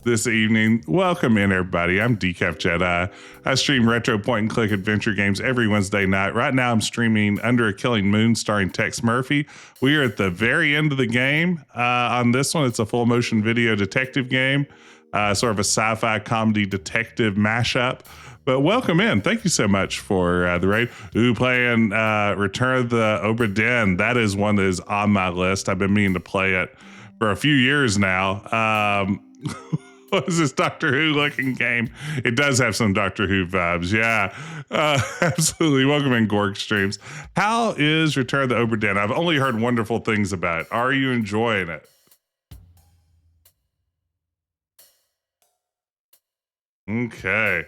this evening? Welcome in, everybody. I'm Decaf Jedi. I stream retro point-and-click adventure games every Wednesday night. Right now, I'm streaming Under a Killing Moon, starring Tex Murphy. We are at the very end of the game. On this one, it's a full-motion video detective game, sort of a sci-fi comedy detective mashup. But welcome in. Thank you so much for the raid. Ooh, playing Return of the Obra Dinn. That is one that is on my list. I've been meaning to play it for a few years now. What is this Doctor Who looking game? It does have some Doctor Who vibes. Yeah, absolutely. Welcome in, Gorg Streams. How is Return of the Obra Dinn? I've only heard wonderful things about it. Are you enjoying it? Okay.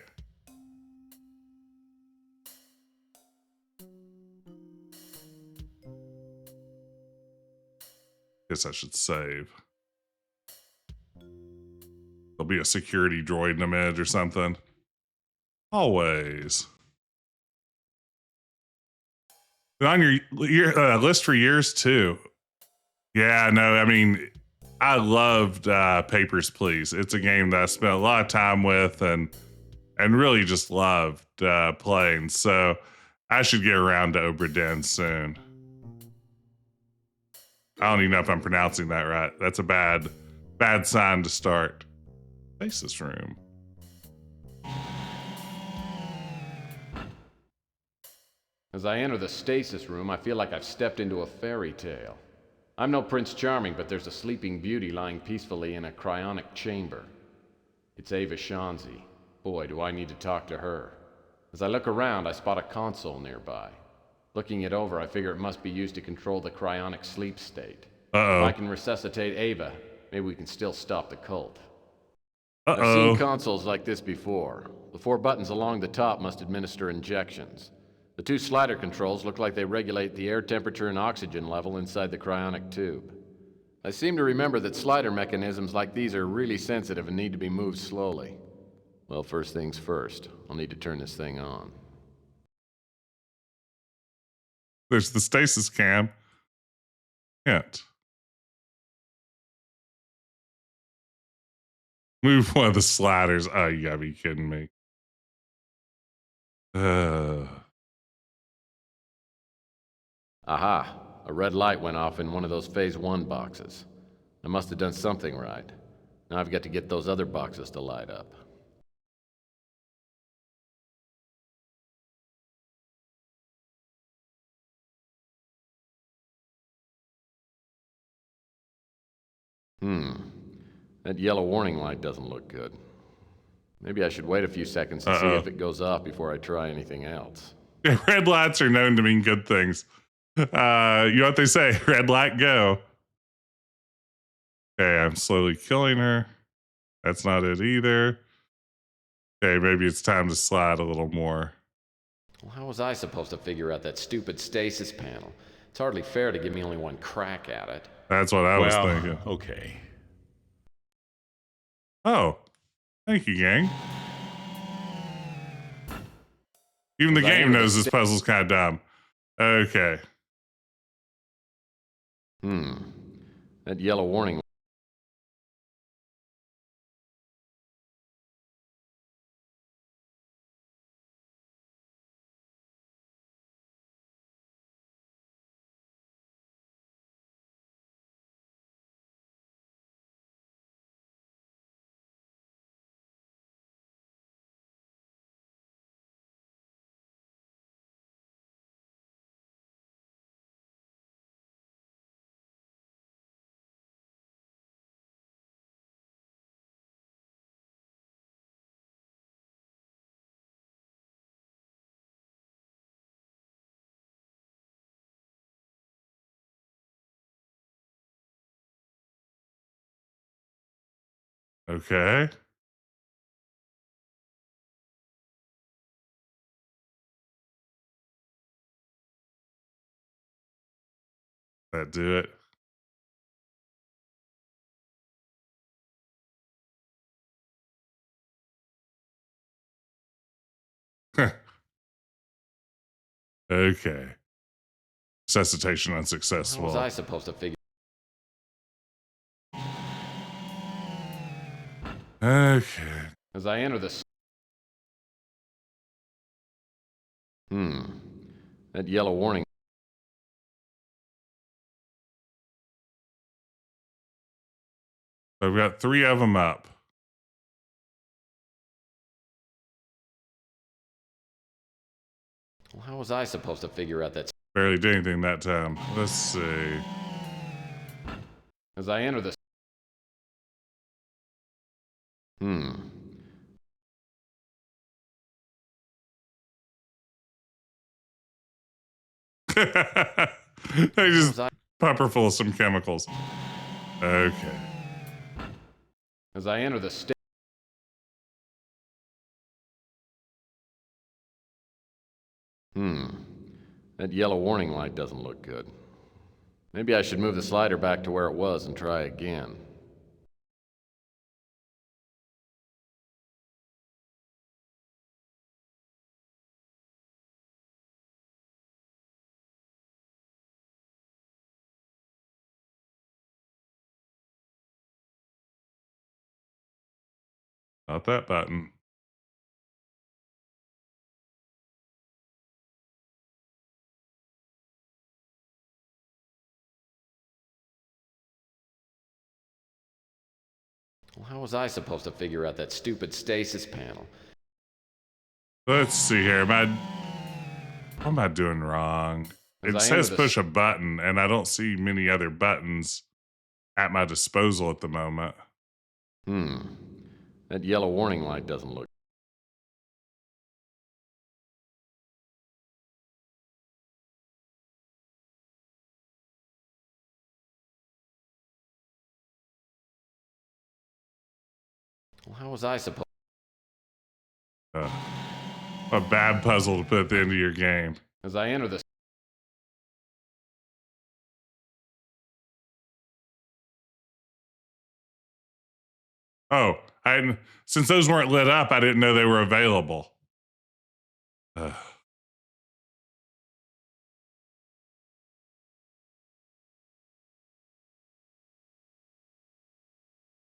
Guess I should save. There'll be a security droid in a minute or something. Always. Been on your list for years too. Yeah, no, I mean, I loved Papers, Please. It's a game that I spent a lot of time with and really just loved playing. So I should get around to Obra Dinn soon. I don't even know if I'm pronouncing that right. That's a bad sign to start. Stasis room. As I enter the stasis room, I feel like I've stepped into a fairy tale. I'm no Prince Charming, but there's a sleeping beauty lying peacefully in a cryonic chamber. It's Ava Shanzi. Boy, do I need to talk to her. As I look around, I spot a console nearby. Looking it over, I figure it must be used to control the cryonic sleep state. Uh-oh. If I can resuscitate Ava, maybe we can still stop the cult. Uh-oh. I've seen consoles like this before. The 4 buttons along the top must administer injections. The 2 slider controls look like they regulate the air temperature and oxygen level inside the cryonic tube. I seem to remember that slider mechanisms like these are really sensitive and need to be moved slowly. Well, first things first, I'll need to turn this thing on. There's the stasis cam. Hint. Move one of the sliders. Oh, you gotta be kidding me. Aha! A red light went off in one of those Phase 1 boxes. I must have done something right. Now I've got to get those other boxes to light up. That yellow warning light doesn't look good. Maybe I should wait a few seconds to see if it goes off before I try anything else. Yeah, red lights are known to mean good things. You know what they say? Red light, go. Okay, I'm slowly killing her. That's not it either. Okay, maybe it's time to slide a little more. Well, how was I supposed to figure out that stupid stasis panel? It's hardly fair to give me only one crack at it. That's what I was thinking. Okay. Oh, thank you, gang. Even the As I game enter the knows this puzzle's kind of dumb. Okay. That yellow warning. Okay. That do it. Okay. Resuscitation How unsuccessful. was I supposed to figure? Okay. As I enter the. That yellow warning. I've got 3 of them up. Well, how was I supposed to figure out that? Barely did anything that time. Let's see. As I enter the. They just pump her full of some chemicals. Okay. As I enter the. That yellow warning light doesn't look good. Maybe I should move the slider back to where it was and try again. Not that button. Well, how was I supposed to figure out that stupid stasis panel? Let's see here. What am I doing wrong? It says push a button, and I don't see many other buttons at my disposal at the moment. That yellow warning light doesn't look. Well, how was I supposed? A bad puzzle to put at the end of your game. As I enter the. Oh, since those weren't lit up, I didn't know they were available.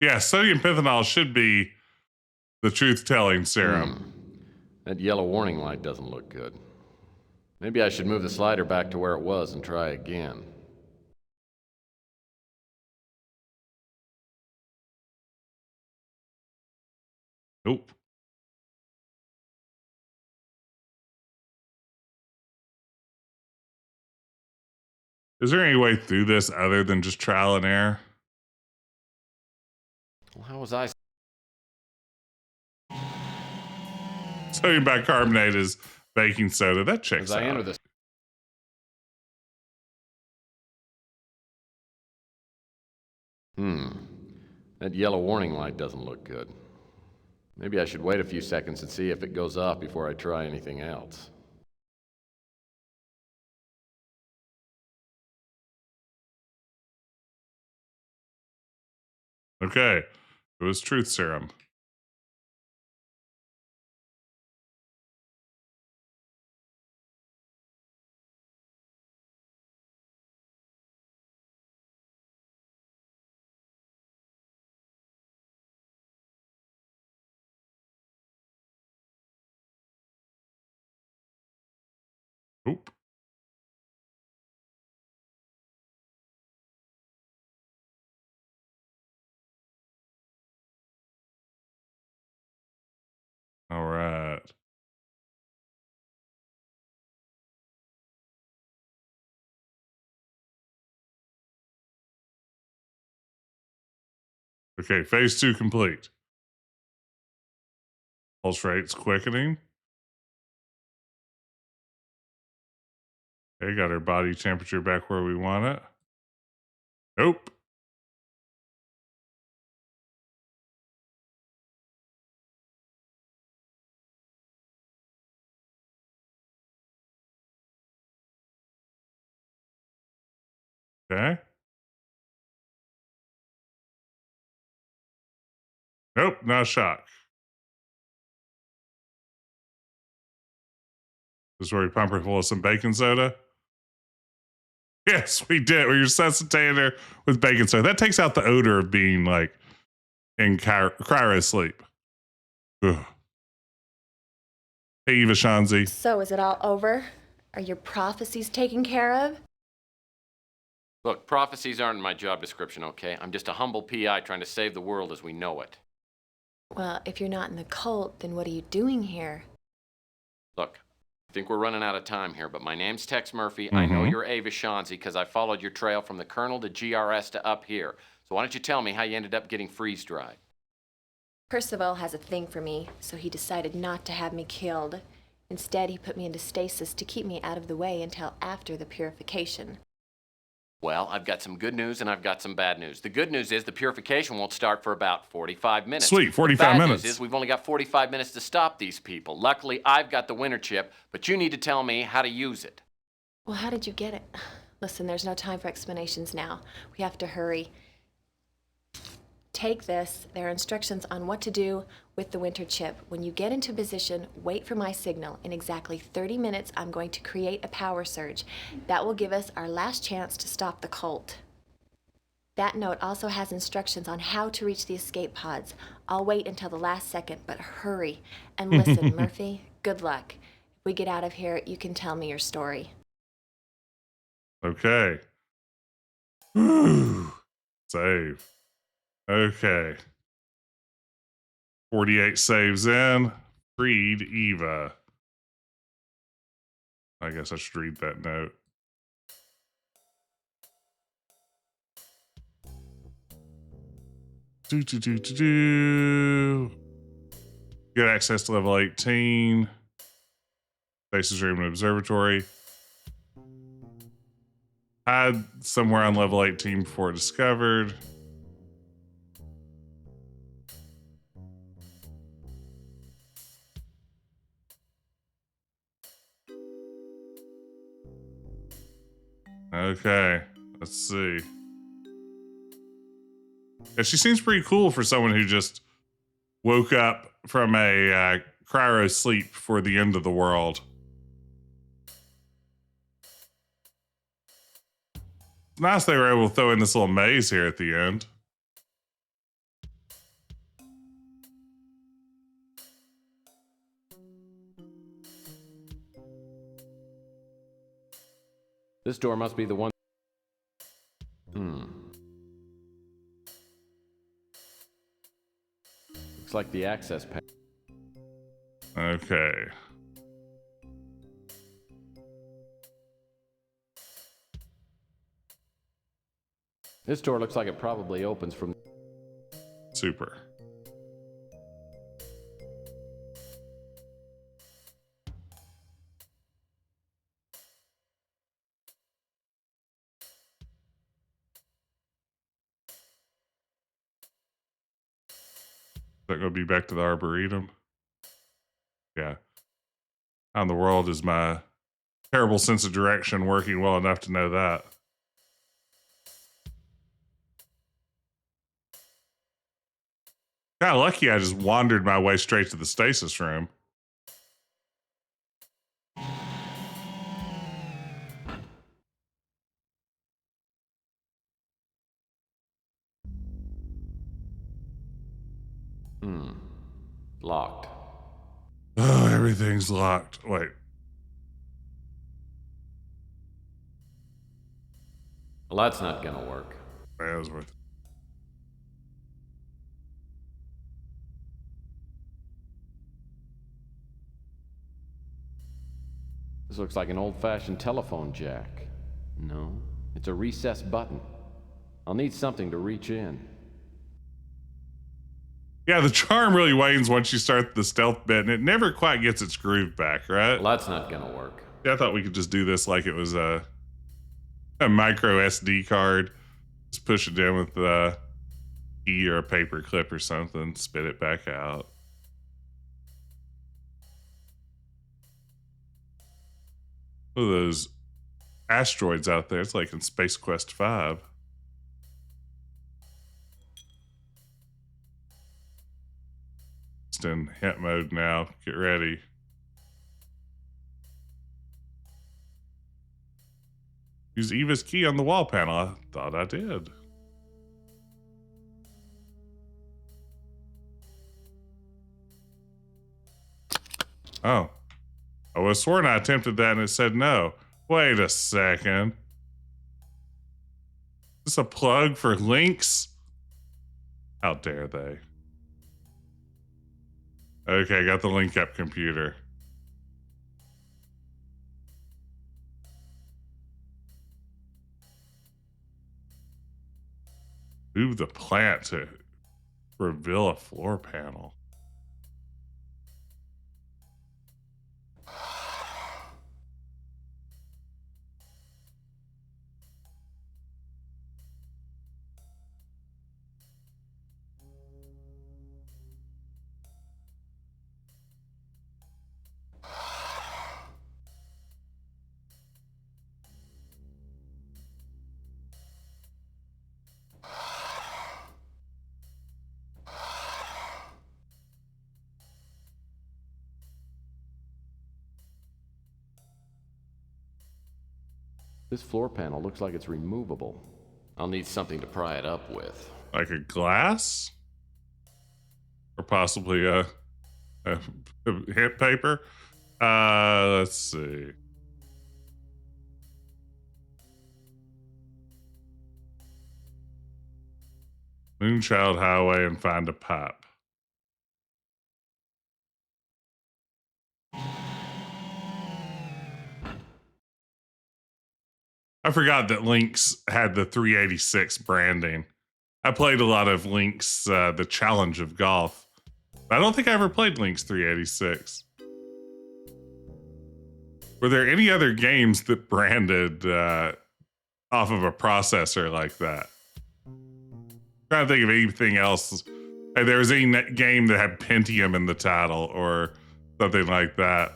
Yeah, sodium pentanol should be the truth-telling serum. That yellow warning light doesn't look good. Maybe I should move the slider back to where it was and try again. Nope. Is there any way through this other than just trial and error? Well, how was I? Sodium bicarbonate is baking soda. That checks out. As I enter the. That yellow warning light doesn't look good. Maybe I should wait a few seconds and see if it goes off before I try anything else. Okay. It was truth serum. Oop. All right. Okay, phase 2 complete. Pulse rate's quickening. Okay, got our body temperature back where we want it. Nope. Okay. Nope, no shock. This is where we pump her full of some baking soda. Yes, we did. We resuscitated her with baking soda. That takes out the odor of being like in cryo sleep. Ugh. Hey, Eva Shanzi. So, is it all over? Are your prophecies taken care of? Look, prophecies aren't in my job description, okay? I'm just a humble PI trying to save the world as we know it. Well, if you're not in the cult, then what are you doing here? Look, I think we're running out of time here, but my name's Tex Murphy. I know you're Ava Shanzi because I followed your trail from the Colonel to GRS to up here. So why don't you tell me how you ended up getting freeze-dried? Percival has a thing for me, so he decided not to have me killed. Instead, he put me into stasis to keep me out of the way until after the purification. Well, I've got some good news and I've got some bad news. The good news is the purification won't start for about 45 minutes. Sweet, 45 the bad minutes. News is we've only got 45 minutes to stop these people. Luckily, I've got the winter chip, but you need to tell me how to use it. Well, how did you get it? Listen, there's no time for explanations now. We have to hurry. Take this. There are instructions on what to do with the winter chip. When you get into position, wait for my signal. In exactly 30 minutes, I'm going to create a power surge. That will give us our last chance to stop the cult. That note also has instructions on how to reach the escape pods. I'll wait until the last second, but hurry. And listen, Murphy, good luck. If we get out of here, you can tell me your story. Okay. Save. Okay. 48 saves in. Freed Eva. I guess I should read that note. Get access to level 18. Stasis room and observatory. Hide somewhere on level 18 before discovered. Okay, let's see. Yeah, she seems pretty cool for someone who just woke up from a cryo sleep for the end of the world. It's nice they were able to throw in this little maze here at the end. This door must be the one. Looks like the access panel. Okay. This door looks like it probably opens from. Super. Is that going to be back to the Arboretum? Yeah. How in the world is my terrible sense of direction working well enough to know that? Kind of lucky I just wandered my way straight to the stasis room. Locked. Oh, everything's locked. Wait. Well, that's not gonna work. That was worth. This looks like an old-fashioned telephone jack. No, it's a recessed button. I'll need something to reach in. Yeah, the charm really wanes once you start the stealth bit, and it never quite gets its groove back, right? Well, that's not gonna work. Yeah, I thought we could just do this like it was a micro SD card. Just push it in with a key or a paper clip or something, spit it back out. Look at those asteroids out there. It's like in Space Quest 5. Just in hint mode now. Get ready. Use Eva's key on the wall panel. I thought I did. Oh. I was sworn I attempted that and it said no. Wait a second. Is this a plug for links? How dare they? Okay, got the link up computer. Move the plant to reveal a floor panel. This floor panel looks like it's removable. I'll need something to pry it up with. Like a glass? Or possibly a hint paper? Let's see. Moonchild Highway and find a pipe. I forgot that Lynx had the 386 branding. I played a lot of Lynx, the Challenge of Golf. I don't think I ever played Lynx 386. Were there any other games that branded off of a processor like that? I'm trying to think of anything else. Hey, there was any game that had Pentium in the title or something like that.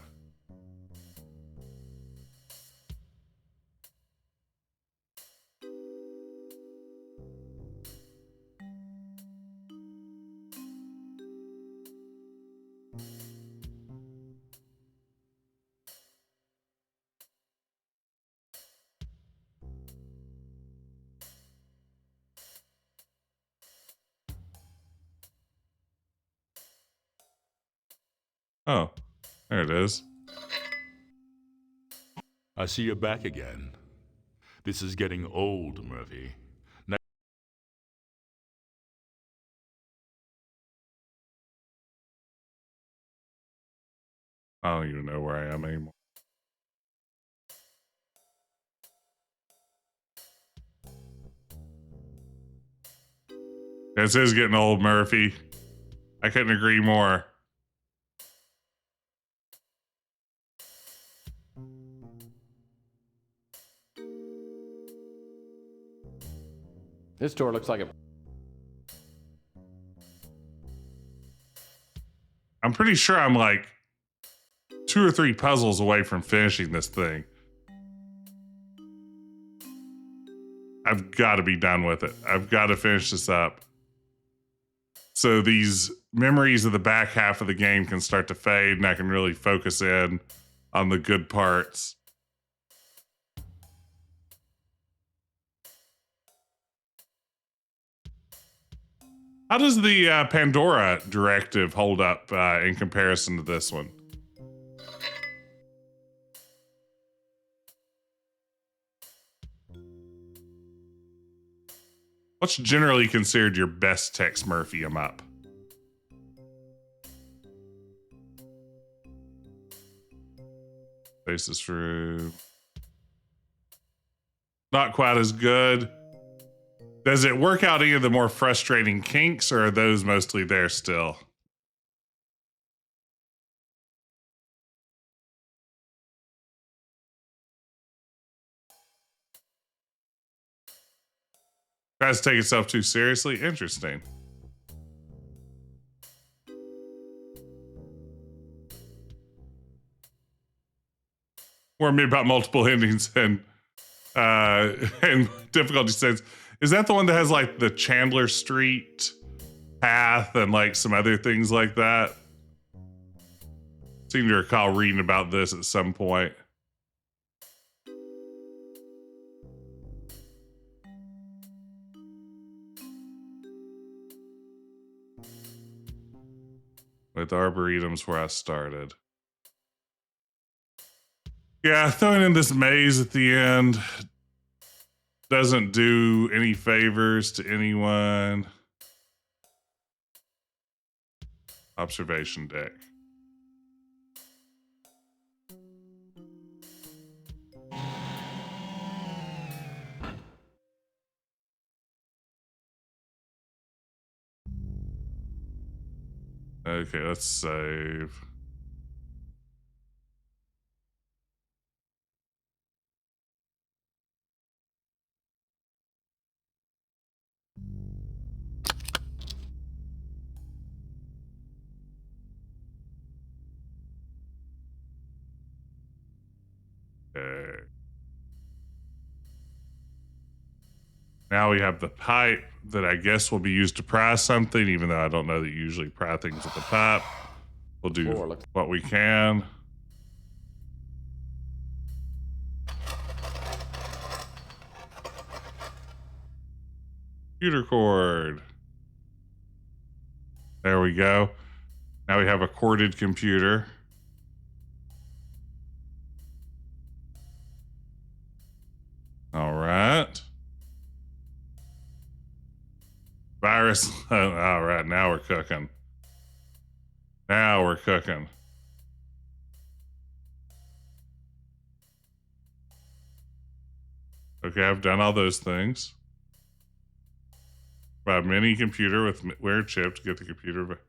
Oh, there it is. I see you're back again. This is getting old, Murphy. I don't even know where I am anymore. This is getting old, Murphy. I couldn't agree more. This door looks like a... I'm pretty sure I'm like 2 or 3 puzzles away from finishing this thing. I've got to be done with it. I've got to finish this up. So these memories of the back half of the game can start to fade and I can really focus in on the good parts. How does the Pandora directive hold up in comparison to this one? What's generally considered your best Tex Murphy 'em up? Faces for not quite as good. Does it work out any of the more frustrating kinks, or are those mostly there still? Tries to take itself too seriously? Interesting. Warned me about multiple endings and difficulty sense. Is that the one that has like the Chandler Street path and like some other things like that? Seem to recall reading about this at some point. With Arboretum's where I started. Yeah, throwing in this maze at the end doesn't do any favors to anyone. Observation deck. Okay, let's save. Okay. Now we have the pipe that I guess will be used to pry something, even though I don't know that you usually pry things with the pipe. We'll do what we can. Computer cord. There we go. Now we have a corded computer. All right. Virus. All right, now we're cooking. Now we're cooking. Okay, I've done all those things. Buy a mini computer with wear chip to get the computer.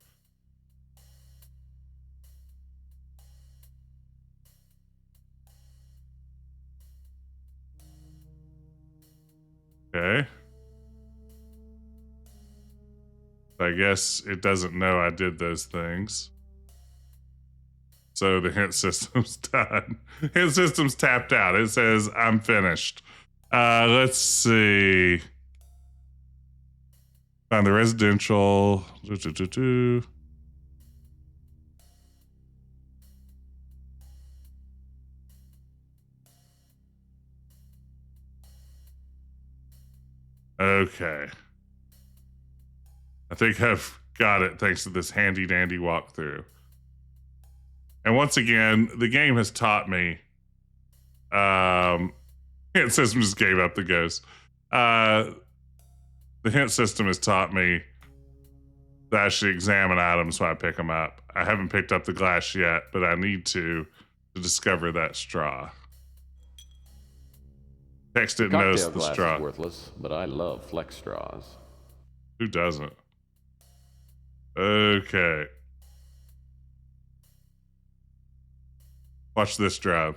Okay. I guess it doesn't know I did those things. So the hint system's done. Hint system's tapped out. It says I'm finished. Let's see. Find the residential. Okay. I think I've got it thanks to this handy dandy walkthrough. And once again, the game has taught me. Hint system just gave up the ghost. The hint system has taught me that I should examine items when I pick them up. I haven't picked up the glass yet, but I need to discover that straw. Text didn't notice the straw. Is worthless, but I love flex straws. Who doesn't? Okay. Watch this drive.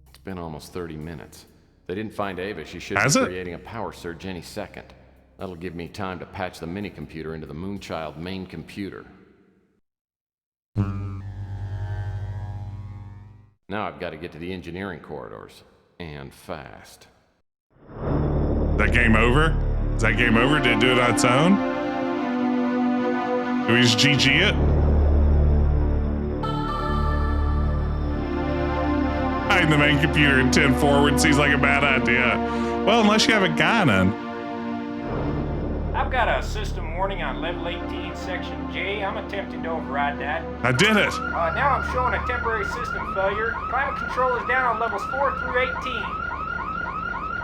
It's been almost 30 minutes. They didn't find Ava. She should be creating a power surge any second. That'll give me time to patch the mini computer into the Moonchild main computer. Now I've got to get to the engineering corridors. And fast. Is that game over? Is that game over? Did it do it on its own? Do we just GG it? Hiding the main computer in 10 forward seems like a bad idea. Well, unless you have a gun on. I've got a system warning on level 18, section J. I'm attempting to override that. I did it. Now I'm showing a temporary system failure. Climate control is down on levels 4 through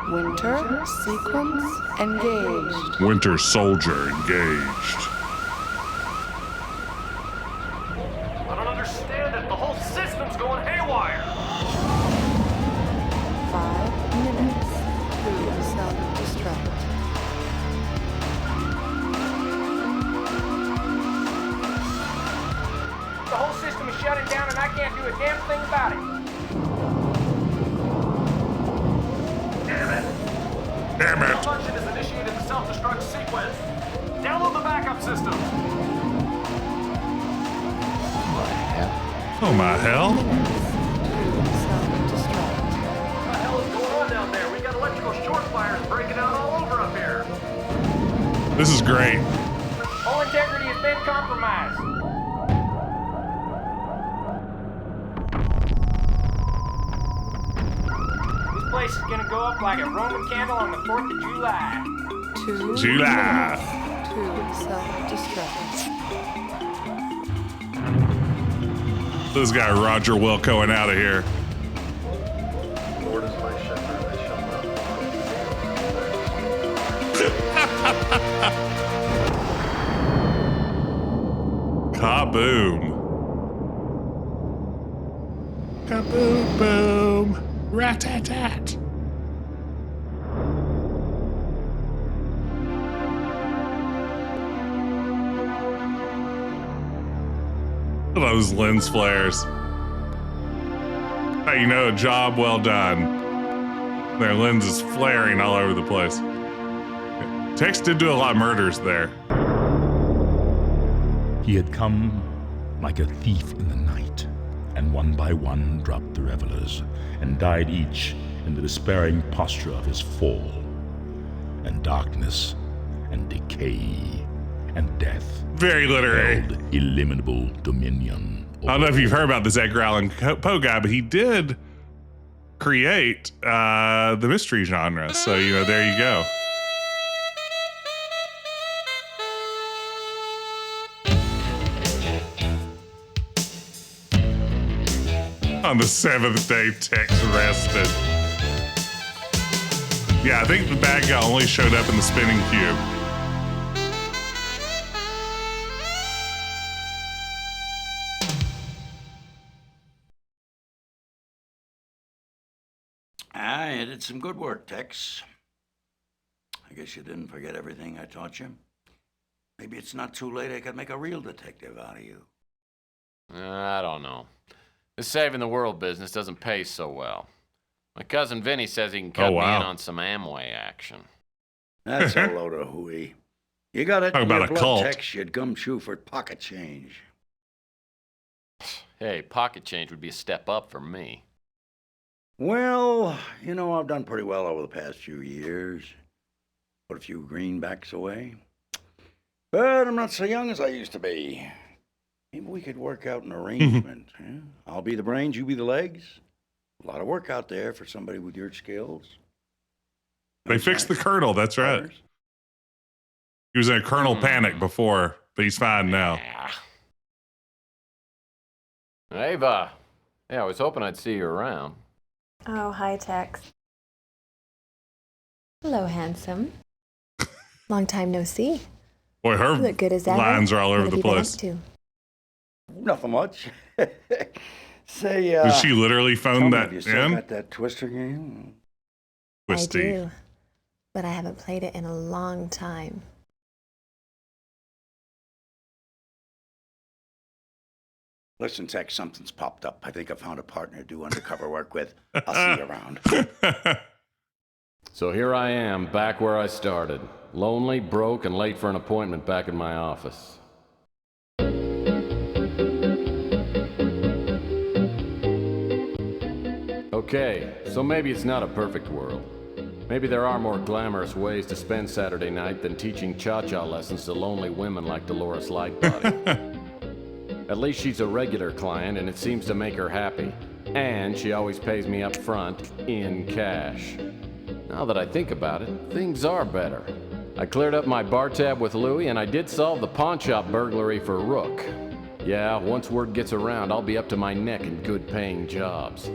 18. Winter sequence engaged. Winter Soldier engaged. I don't understand it. The whole system's going haywire. 5 minutes to self-destruct. The whole system is shutting down and I can't do a damn thing about it. Damn it. Malfunction has initiated the self-destruct sequence. Download the backup system. Oh my hell. What the hell is going on down there? We got electrical short fires breaking out all over up here. This is great. All integrity has been compromised. This place is gonna go up like a Roman candle on the 4th of July. 2 July. minutes to self-destruct. This guy Roger Wilco out of here. Lord is my shepherd, I shall not want. Kaboom. Kaboom boom. Rat-tat-tat. Those lens flares. Hey, you know, a job well done. Their lens is flaring all over the place. Tex did do a lot of murders there. He had come like a thief in the night, and one by one dropped the revelers, and died each in the despairing posture of his fall. And darkness, and decay, and death. Very literary. Held illimitable dominion. I don't know if you've heard about this Edgar Allan Poe guy, but he did create the mystery genre. So, you know, there you go. On the 7th day, Tex rested. Yeah, I think the bad guy only showed up in the spinning cube. You did some good work, Tex. I guess you didn't forget everything I taught you. Maybe it's not too late. I could make a real detective out of you. I don't know. This saving the world business doesn't pay so well. My cousin Vinny says he can cut me in on some Amway action. That's a load of hooey. You got it Talk in about your a blood, cult. Tex. You'd gumshoe for pocket change. Hey, pocket change would be a step up for me. Well, you know, I've done pretty well over the past few years. Put a few greenbacks away. But I'm not so young as I used to be. Maybe we could work out an arrangement. Huh? I'll be the brains, you be the legs. A lot of work out there for somebody with your skills. They fixed the Colonel, that's right. He was in a Colonel panic before, but he's fine now. Ava, yeah, I was hoping I'd see you around. Oh, hi, Tex. Hello, handsome. Long time no see. Boy, her You look good as ever. lines are all over What the have you been place. up to? Nothing much. Say, Did she literally tell phone me, that have you still in? got that Twister game? Twisty. I do, but I haven't played it in a long time. Listen, Tex, something's popped up. I think I found a partner to do undercover work with. I'll see you around. So here I am, back where I started. Lonely, broke, and late for an appointment back in my office. Okay, so maybe it's not a perfect world. Maybe there are more glamorous ways to spend Saturday night than teaching cha-cha lessons to lonely women like Dolores Lightbody. At least she's a regular client, and it seems to make her happy. And she always pays me up front, in cash. Now that I think about it, things are better. I cleared up my bar tab with Louie, and I did solve the pawn shop burglary for Rook. Yeah, once word gets around, I'll be up to my neck in good-paying jobs.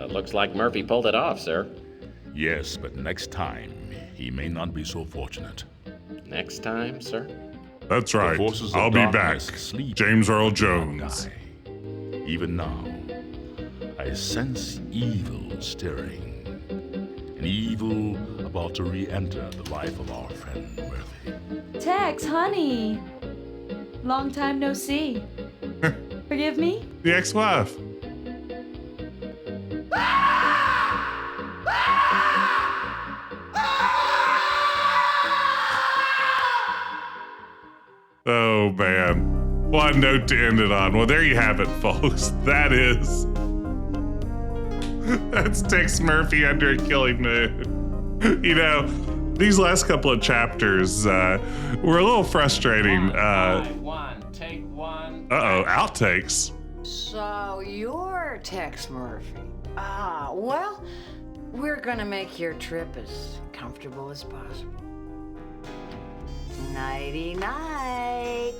Looks like Murphy pulled it off, sir. Yes, but next time, he may not be so fortunate. Next time, sir? That's right. I'll be back. James Earl Jones. Even now, I sense evil stirring. An evil about to re-enter the life of our friend Murphy. Tex, honey. Long time no see. Forgive me? The ex-wife. Oh, man. What a note to end it on. Well, there you have it, folks. That's Tex Murphy under a killing mood. You know, these last couple of chapters were a little frustrating. Take one. Uh-oh, outtakes. So you're Tex Murphy. Well, we're gonna make your trip as comfortable as possible. Nighty-night.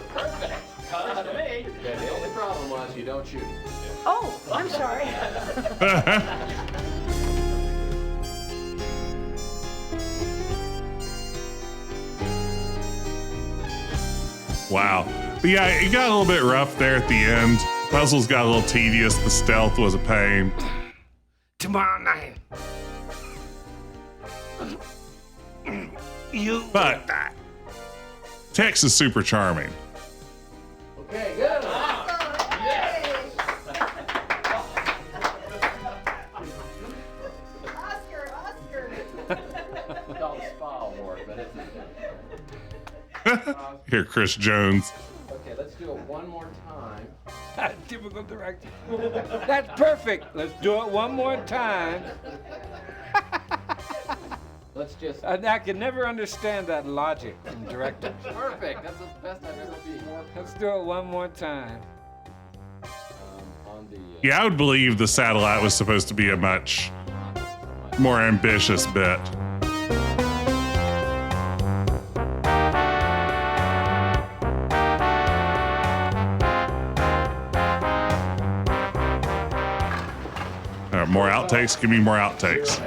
Perfect. Cut to me. Yeah, the only problem was you don't shoot. Oh, I'm sorry. Wow. But yeah, it got a little bit rough there at the end. Puzzles got a little tedious. The stealth was a pain. Tomorrow night. But Tex is super charming. Okay, good. Here, Chris Jones. Okay, let's do it one more time. Typical director. That's perfect. Let's do it one more time. Let's just. I can never understand that logic from directors. Perfect. That's the best I've ever seen. Let's do it one more time. Yeah, I would believe the satellite was supposed to be a much more ambitious bit. More outtakes? Give me more outtakes.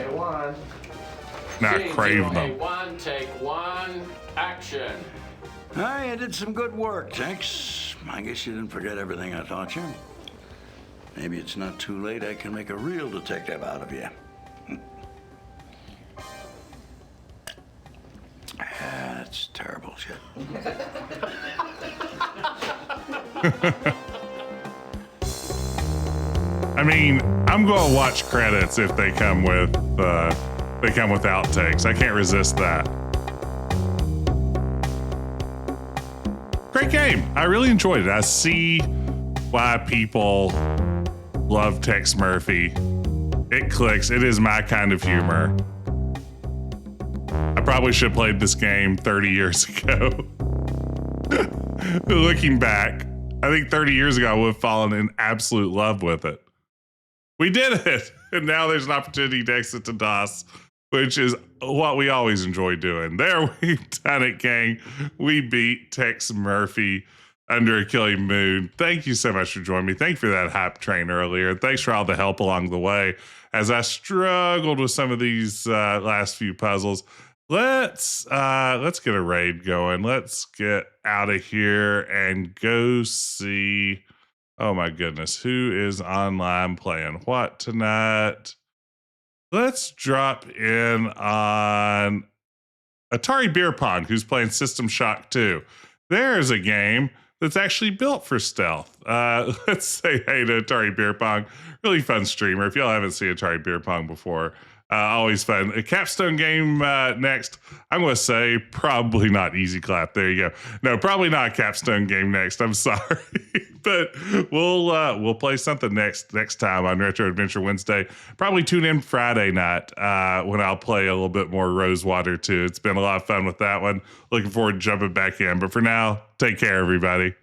Now crave them. One, take one, action. You did some good work, Tex. I guess you didn't forget everything I taught you. Maybe it's not too late. I can make a real detective out of you. That's terrible shit. I mean, I'm going to watch credits if they come with outtakes. I can't resist that. Great game. I really enjoyed it. I see why people love Tex Murphy. It clicks. It is my kind of humor. I probably should have played this game 30 years ago. Looking back, I think 30 years ago I would have fallen in absolute love with it. We did it, and now there's an opportunity to exit to DOS, which is what we always enjoy doing. There, we've done it, gang. We beat Tex Murphy under a killing mood. Thank you so much for joining me. Thank you for that hype train earlier. Thanks for all the help along the way as I struggled with some of these last few puzzles. Let's get a raid going. Let's get out of here and go see. Oh my goodness, who is online playing what tonight? Let's drop in on Atari Beer Pong, who's playing System Shock 2. There's a game that's actually built for stealth. Let's say hey to Atari Beer Pong. Really fun streamer. If y'all haven't seen Atari Beer Pong before, always fun. A capstone game next. I'm going to say probably not Easy Clap. There you go. No, probably not a capstone game next. I'm sorry. But we'll play something next time on Retro Adventure Wednesday. Probably tune in Friday night when I'll play a little bit more Rosewater 2. It's been a lot of fun with that one. Looking forward to jumping back in. But for now, take care, everybody.